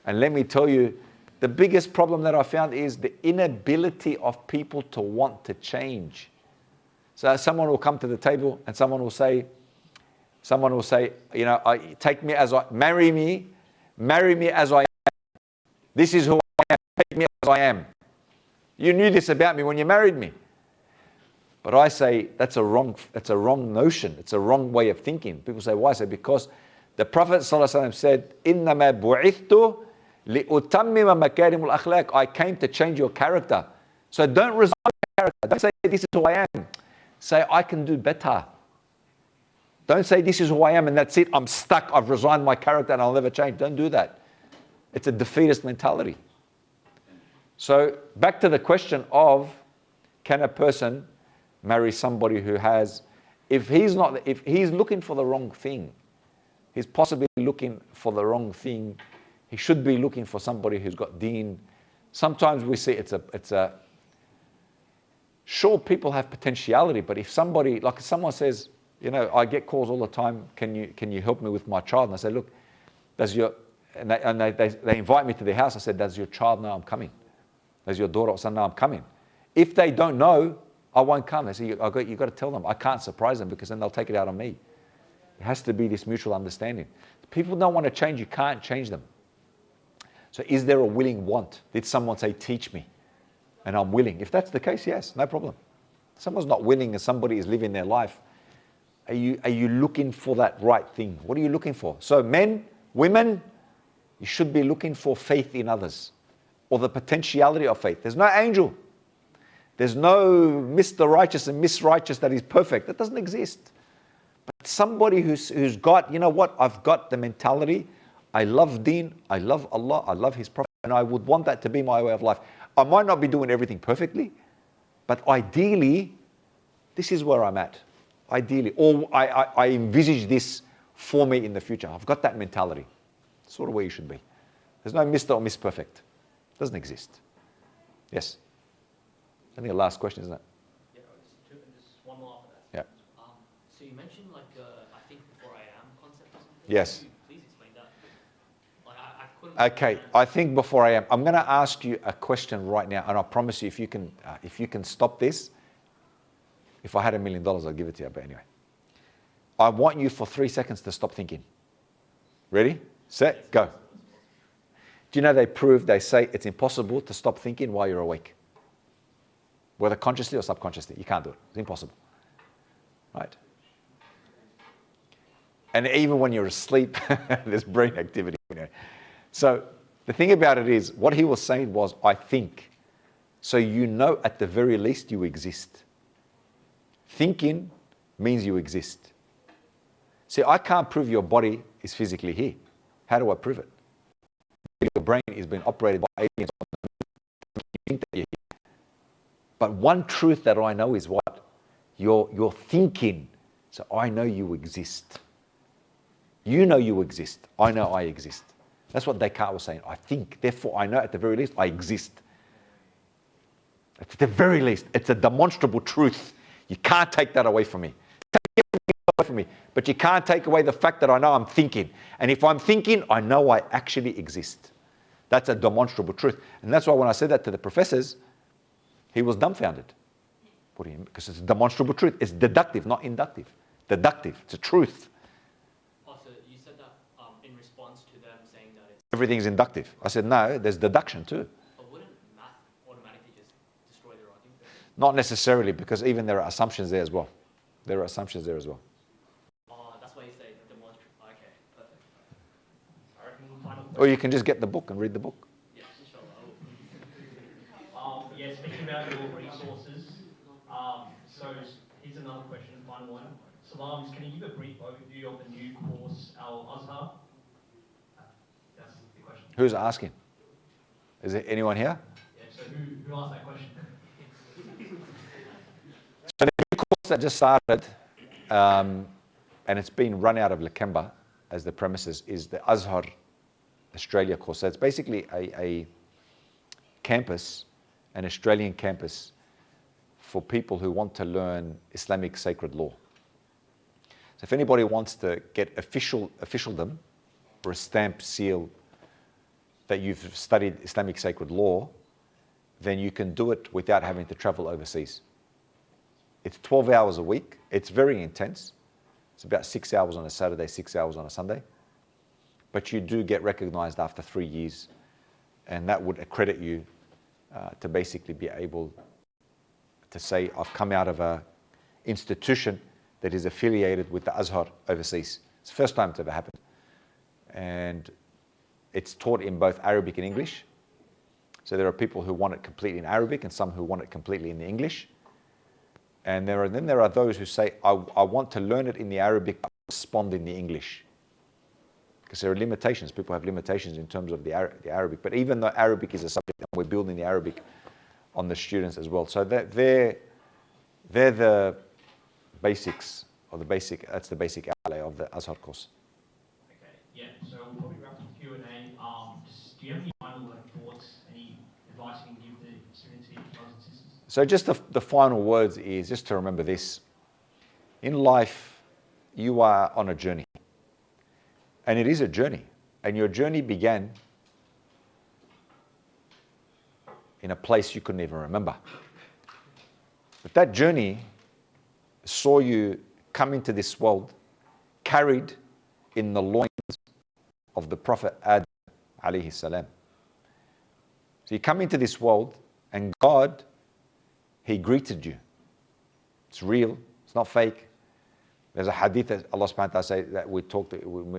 And let me tell you, the biggest problem that I found is the inability of people to want to change. So someone will come to the table and someone will say, you know, marry me as I am. This is who I am. Take me as I am. You knew this about me when you married me. But I say that's a wrong notion. It's a wrong way of thinking. People say, why? I say, because the Prophet ﷺ said, إِنَّمَا بُعِثْتُ لِأُتَمِّمَ مَكَارِمُ الْأَخْلَاقِ. I came to change your character. So don't resign your character. Don't say, this is who I am. Say, I can do better. Don't say, this is who I am and that's it. I'm stuck. I've resigned my character and I'll never change. Don't do that. It's a defeatist mentality. So back to the question of, can a person marry somebody who has, if he's looking for the wrong thing, he's possibly looking for the wrong thing. He should be looking for somebody who's got deen. Sometimes we see sure, people have potentiality, but if someone says, you know, I get calls all the time, can you help me with my child? And I say, look, they invite me to their house. I said, does your child know I'm coming? Does your daughter or son know I'm coming? If they don't know, I won't come. They say, you've got to tell them. I can't surprise them because then they'll take it out on me. It has to be this mutual understanding. People don't want to change. You can't change them. So is there a willing want? Did someone say, teach me? And I'm willing. If that's the case, yes, no problem. Someone's not willing and somebody is living their life. Are you looking for that right thing? What are you looking for? So men, women, you should be looking for faith in others or the potentiality of faith. There's no angel. There's no Mr. Righteous and Miss Righteous that is perfect. That doesn't exist. But somebody who's got, you know what, I've got the mentality, I love Deen, I love Allah, I love His Prophet, and I would want that to be my way of life. I might not be doing everything perfectly, but ideally, this is where I'm at. Ideally, or I envisage this for me in the future. I've got that mentality. Sort of where you should be. There's no Mr. or Miss Perfect. It doesn't exist. Yes? I think the last question, isn't it? Yeah, just one more after that. Yeah. So you mentioned like I think before I am concept or something. Yes. Can you please explain that? Like I couldn't. Okay, I think before I am, I'm going to ask you a question right now, and I promise you, if you can stop this, if I had $1 million, I'd give it to you. But anyway, I want you for 3 seconds to stop thinking. Ready, set, go. Do you know they say it's impossible to stop thinking while you're awake? Whether consciously or subconsciously, you can't do it. It's impossible, right? And even when you're asleep, there's brain activity. You know. So the thing about it is, what he was saying was, I think. So you know at the very least you exist. Thinking means you exist. See, I can't prove your body is physically here. How do I prove it? Your brain is being operated by aliens. You think that you're here. But one truth that I know is what? You're thinking. So I know you exist. You know you exist. I know I exist. That's what Descartes was saying. I think, therefore I know at the very least I exist. At the very least, it's a demonstrable truth. You can't take that away from me. Take everything away from me, but you can't take away the fact that I know I'm thinking. And if I'm thinking, I know I actually exist. That's a demonstrable truth. And that's why when I said that to the professors, he was dumbfounded. What do you mean? Because it's a demonstrable truth. It's deductive, not inductive. Deductive. It's a truth. Also, you said that in response to them saying that it's Everything's inductive. I said, no, there's deduction too. But wouldn't math automatically just destroy their argument? Not necessarily, because even there are assumptions there as well. There are assumptions there as well. Oh, that's why you say demonstrable. Okay, perfect. I reckon final question. Or you can just get the book and read the book. Yes, inshallah. Yeah, speaking about your resources, so here's another question, final one. Salams, can you give a brief overview of the new course, Al-Azhar? That's the question. Who's asking? Is there anyone here? Yeah, so who asked that question? So the new course that just started, and it's been run out of Lakemba as the premises, is the Azhar Australia course. So it's basically a campus, an Australian campus, for people who want to learn Islamic sacred law. So if anybody wants to get officialdom, or a stamp seal that you've studied Islamic sacred law, then you can do it without having to travel overseas. It's 12 hours a week. It's very intense. It's about 6 hours on a Saturday, 6 hours on a Sunday. But you do get recognized after 3 years, and that would accredit you to basically be able to say, I've come out of an institution that is affiliated with the Azhar overseas. It's the first time it's ever happened. And it's taught in both Arabic and English. So there are people who want it completely in Arabic and some who want it completely in the English. And then there are those who say, I want to learn it in the Arabic, but respond in the English. Because there are limitations. People have limitations in terms of the Arabic. But even though Arabic is a subject, we're building the Arabic on the students as well. So they're the basics, or that's the basic outlay of the Azhar course. Okay, yeah, so we'll probably wrap up the Q&A. Do you have any final thoughts, any advice you can give the students here, brothers and sisters? So just the final words is just to remember this. In life, you are on a journey. And it is a journey. And your journey began in a place you couldn't even remember. But that journey saw you come into this world carried in the loins of the Prophet Adam alayhi salam. So you come into this world and God, He greeted you. It's real, it's not fake. There's a hadith that Allah subhanahu wa ta'ala say that we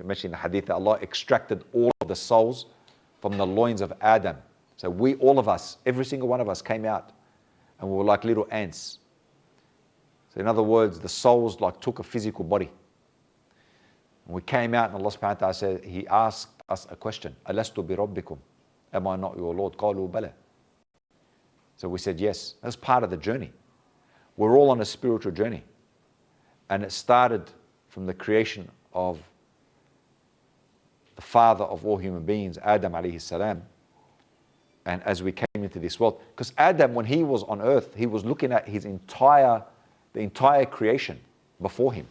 mentioned in the hadith that Allah extracted all of the souls from the loins of Adam. So we, all of us, every single one of us came out and we were like little ants. So in other words, the souls like took a physical body. And we came out and Allah subhanahu wa ta'ala said, He asked us a question. Alastu bi rabbikum? Am I not your Lord? Qalu bala. So we said yes. That's part of the journey. We're all on a spiritual journey. And it started from the creation of the father of all human beings, Adam alayhi salam. And as we came into this world, because Adam, when he was on earth, he was looking at the entire creation before him.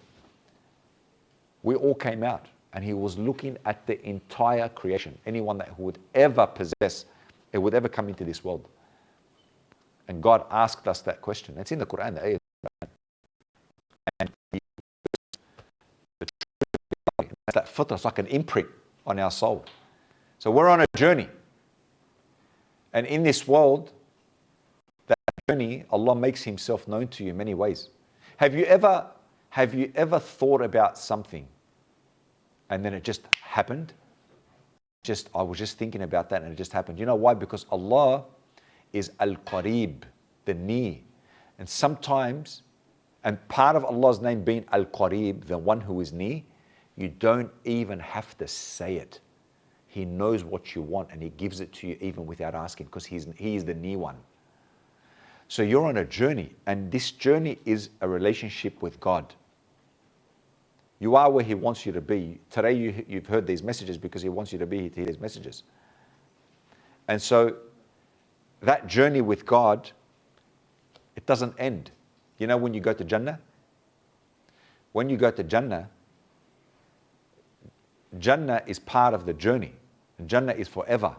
We all came out and he was looking at the entire creation. Anyone that would ever possess, it would ever come into this world. And God asked us that question. It's in the Quran, the ayah. And that fitrah, it's like an imprint on our soul. So we're on a journey. And in this world, that journey, Allah makes Himself known to you in many ways. Have you ever thought about something and then it just happened? I was just thinking about that and it just happened. You know why? Because Allah is Al-Qareeb, the near. And sometimes, and part of Allah's name being Al-Qareeb, the one who is near, you don't even have to say it. He knows what you want and He gives it to you even without asking, because He is the near one. So you're on a journey, and this journey is a relationship with God. You are where He wants you to be. Today you've heard these messages because He wants you to be to hear these messages. And so that journey with God, it doesn't end. You know when you go to Jannah? When you go to Jannah, Jannah is part of the journey. Jannah is forever.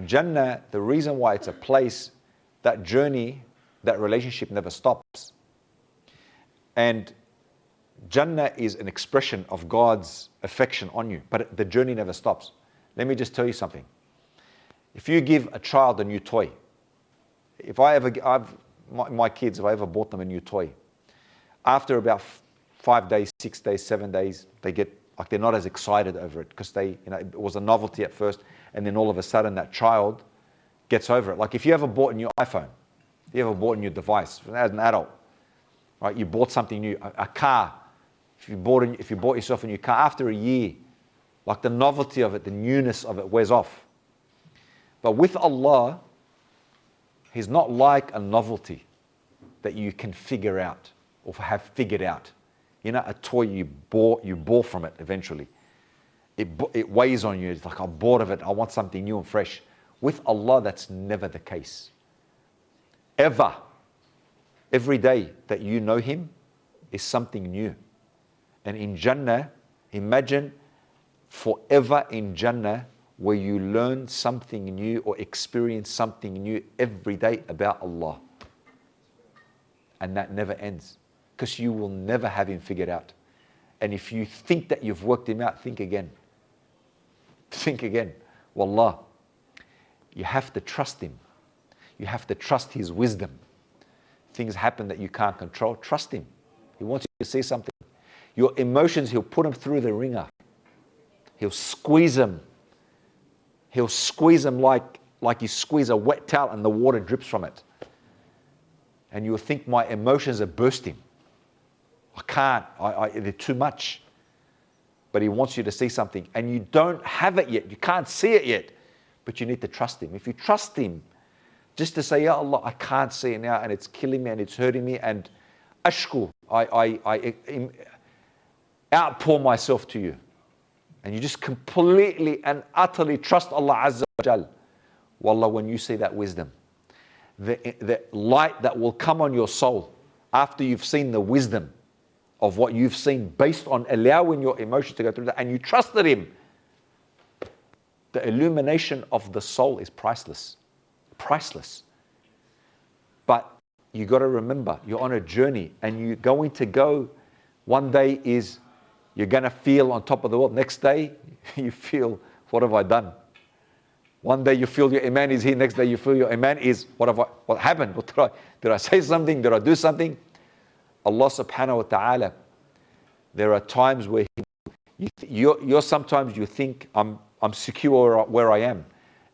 Jannah, the reason why it's a place, that journey, that relationship never stops. And Jannah is an expression of God's affection on you, but the journey never stops. Let me just tell you something. If you give a child a new toy, my kids, if I ever bought them a new toy, after about 5 days, 6 days, 7 days, they get like they're not as excited over it because it was a novelty at first, and then all of a sudden that child gets over it. Like if you ever bought a new iPhone, you ever bought a new device as an adult, right? You bought something new, a car. If you bought yourself a new car, after a year, like the novelty of it, the newness of it wears off. But with Allah, He's not like a novelty that you can figure out or have figured out. You know, a toy you bought from it eventually. It weighs on you. It's like, I'm bored of it. I want something new and fresh. With Allah, that's never the case. Ever. Every day that you know Him is something new. And in Jannah, imagine forever in Jannah where you learn something new or experience something new every day about Allah. And that never ends. Because you will never have Him figured out. And if you think that you've worked Him out, think again. Think again. Wallah, you have to trust Him. You have to trust His wisdom. Things happen that you can't control. Trust Him. He wants you to see something. Your emotions, He'll put them through the ringer. He'll squeeze them. He'll squeeze them like you squeeze a wet towel and the water drips from it. And you'll think my emotions are bursting. I can't, they're too much. But He wants you to see something. And you don't have it yet. You can't see it yet. But you need to trust Him. If you trust Him, just to say, Ya Allah, I can't see it now and it's killing me and it's hurting me, and ashku, I outpour myself to you. And you just completely and utterly trust Allah Azza wa Jal. Wallah, when you see that wisdom, the light that will come on your soul after you've seen the wisdom of what you've seen based on allowing your emotions to go through that, and you trusted Him, the illumination of the soul is priceless. Priceless. But you got to remember, you're on a journey and you're going to go, one day is you're going to feel on top of the world. Next day, you feel, what have I done? One day you feel your iman is here, next day you feel your iman is, what happened? Did I say something? Did I do something? Allah subhanahu wa ta'ala, there are times where you're sometimes you think I'm secure where I am.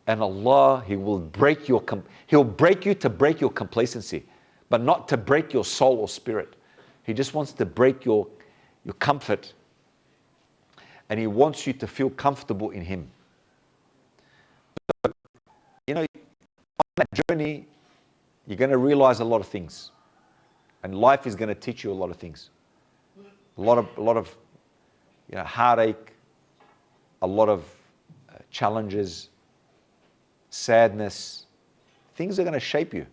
And Allah, He'll break you to break your complacency, but not to break your soul or spirit. He just wants to break your comfort. And He wants you to feel comfortable in Him. On that journey, you're going to realize a lot of things. And life is going to teach you a lot of things. A lot of heartache, a lot of challenges, sadness. Things are going to shape you.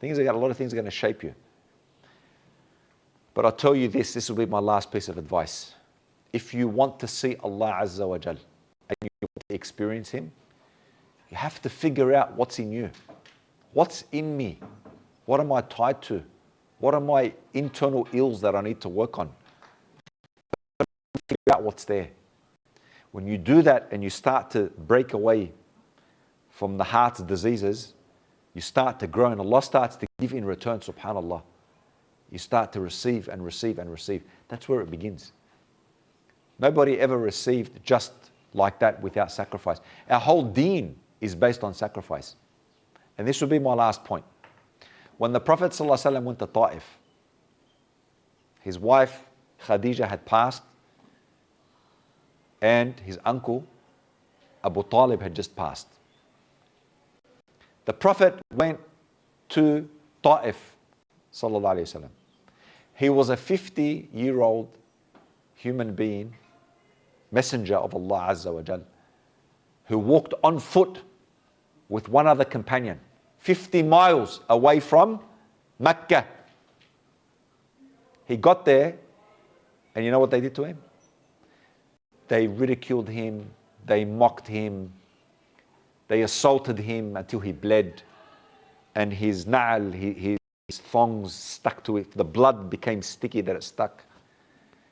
A lot of things are going to shape you. But I'll tell you this will be my last piece of advice. If you want to see Allah Azza wa Jal and you want to experience Him, you have to figure out what's in you. What's in me? What am I tied to? What are my internal ills that I need to work on? Figure out what's there. When you do that and you start to break away from the heart's diseases, you start to grow and Allah starts to give in return, subhanAllah. You start to receive and receive and receive. That's where it begins. Nobody ever received just like that without sacrifice. Our whole deen is based on sacrifice. And this will be my last point. When the Prophet ﷺ went to Ta'if, his wife Khadija had passed and his uncle Abu Talib had just passed. The Prophet went to Ta'if, sallallahu alayhi wasallam. He was a 50-year-old human being, messenger of Allah Azza wa Jal, who walked on foot with one other companion, 50 miles away from Mecca. He got there, and you know what they did to him? They ridiculed him, they mocked him, they assaulted him until he bled, and his na'al, his thongs stuck to it. The blood became sticky that it stuck.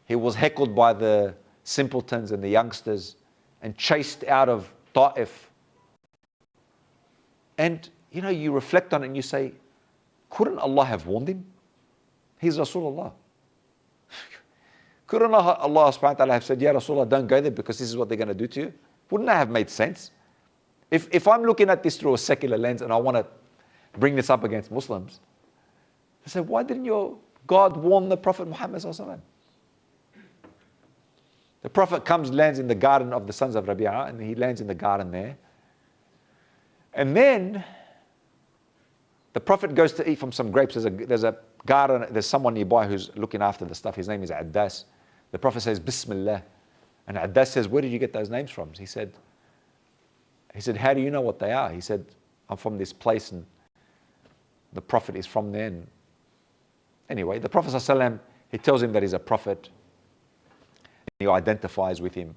He was heckled by the simpletons and the youngsters and chased out of Ta'if. And you reflect on it and you say, couldn't Allah have warned him? He's Rasulullah. Couldn't Allah subhanahu wa ta'ala have said, Ya Rasulullah, don't go there because this is what they're going to do to you? Wouldn't that have made sense? If I'm looking at this through a secular lens and I want to bring this up against Muslims, I say, why didn't your God warn the Prophet Muhammad sallallahu alaihi wasallam? The Prophet lands in the garden of the sons of Rabi'ah, and he lands in the garden there. And then the Prophet goes to eat from some grapes. There's a garden, there's someone nearby who's looking after the stuff. His name is Addas. The Prophet says, Bismillah. And Addas says, where did you get those names from? He said, how do you know what they are? He said, I'm from this place and the Prophet is from there. And anyway, the Prophet ﷺ, he tells him that he's a prophet. He identifies with him.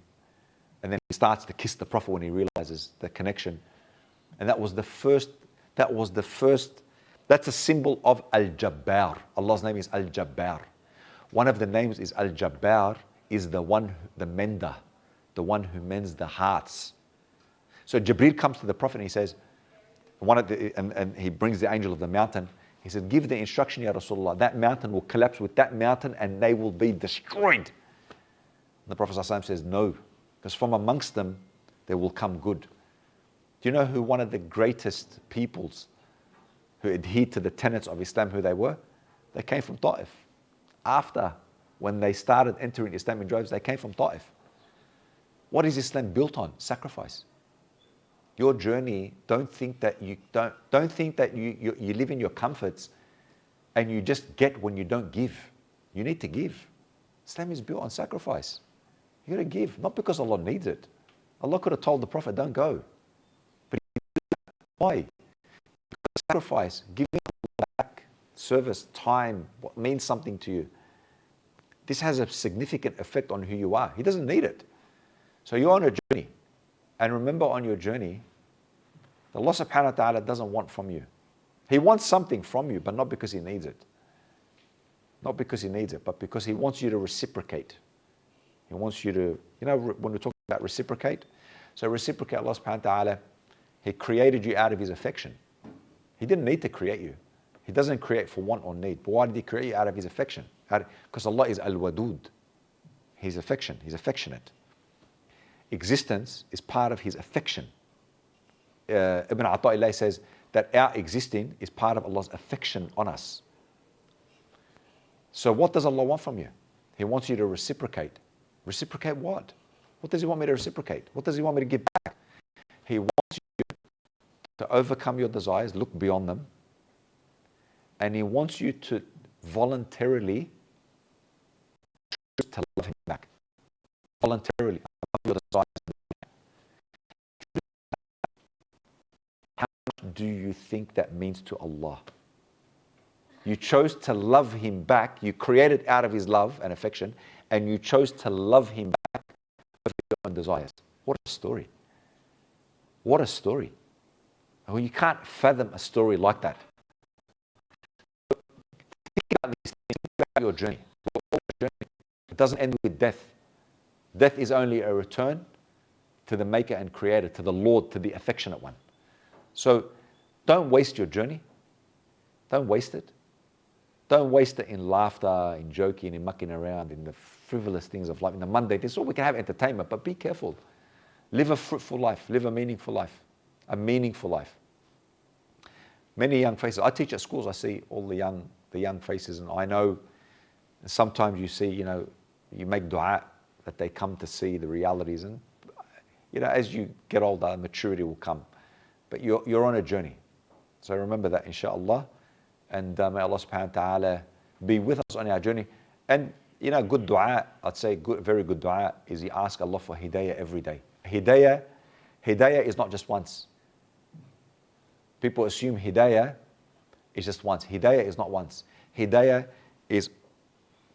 And then he starts to kiss the Prophet when he realizes the connection. And that's a symbol of Al-Jabbar. Allah's name is Al-Jabbar. One of the names is Al-Jabbar, is the mender, the one who mends the hearts. So Jibreel comes to the Prophet and he says, and he brings the angel of the mountain. He said, give the instruction, Ya Rasulullah, that mountain will collapse with that mountain and they will be destroyed. And the Prophet ﷺ says, no, because from amongst them, there will come good. Do you know who one of the greatest peoples who adhered to the tenets of Islam, who they were? They came from Ta'if. After, when they started entering Islam in droves, they came from Ta'if. What is Islam built on? Sacrifice. Your journey, don't think that you live in your comforts and you just get when you don't give. You need to give. Islam is built on sacrifice. You got to give, not because Allah needs it. Allah could have told the Prophet, don't go. But he did. Why? Because sacrifice, giving back, service, time, what means something to you. This has a significant effect on who you are. He doesn't need it. So you're on a journey. And remember, on your journey, Allah subhanahu wa ta'ala doesn't want from you. He wants something from you, but not because He needs it. Not because He needs it, but because He wants you to reciprocate. He wants you to, when we talk about reciprocate, so reciprocate, Allah subhanahu wa ta'ala He created you out of his affection. He didn't need to create you. He doesn't create for want or need. But why did he create you? Out of his affection. Because Allah is al-wadud. He's affection. He's affectionate. Existence is part of his affection. Ibn Ata'illah says that our existing is part of Allah's affection on us. So what does Allah want from you? He wants you to reciprocate. Reciprocate what? What does he want me to reciprocate? What does he want me to give back? He wants you to overcome your desires, look beyond them, and he wants you to voluntarily choose to love him back. Voluntarily. Your desires. How much do you think that means to Allah? You chose to love him back. You created out of his love and affection, and you chose to love him back of your own desires. What a story. What a story. Well, you can't fathom a story like that. Think about these things. Think about your journey. It doesn't end with death. Death is only a return to the maker and creator, to the Lord, to the affectionate one. So don't waste your journey. Don't waste it. Don't waste it in laughter, in joking, in mucking around, in the frivolous things of life, in the mundane things. So we can have entertainment, but be careful. Live a fruitful life. Live a meaningful life. A meaningful life. Many young faces. I teach at schools. I see all the young faces, and I know sometimes you see, you make dua that they come to see the realities, and as you get older, maturity will come. But you're on a journey. So remember that, inshallah. And may Allah subhanahu wa ta'ala be with us on our journey. And good dua, I'd say very good dua is you ask Allah for hidayah every day. Hidayah is not just once. People assume hidayah is just once. Hidayah is not once. Hidayah is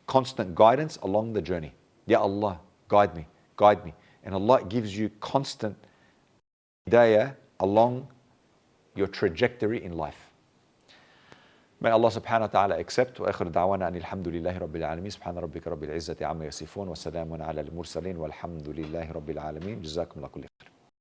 constant guidance along the journey. Ya Allah, guide me, guide me. And Allah gives you constant hidayah along your trajectory in life. May Allah subhanahu wa ta'ala accept. Wa akhir da'wana anil hamdulillahi rabbil alameen. Subhana rabbika rabbil izzati amma yasifun. Wa salamun ala al-mursaleen. Walhamdulillahi rabbil alameen. Jazakum Allah kulli khair.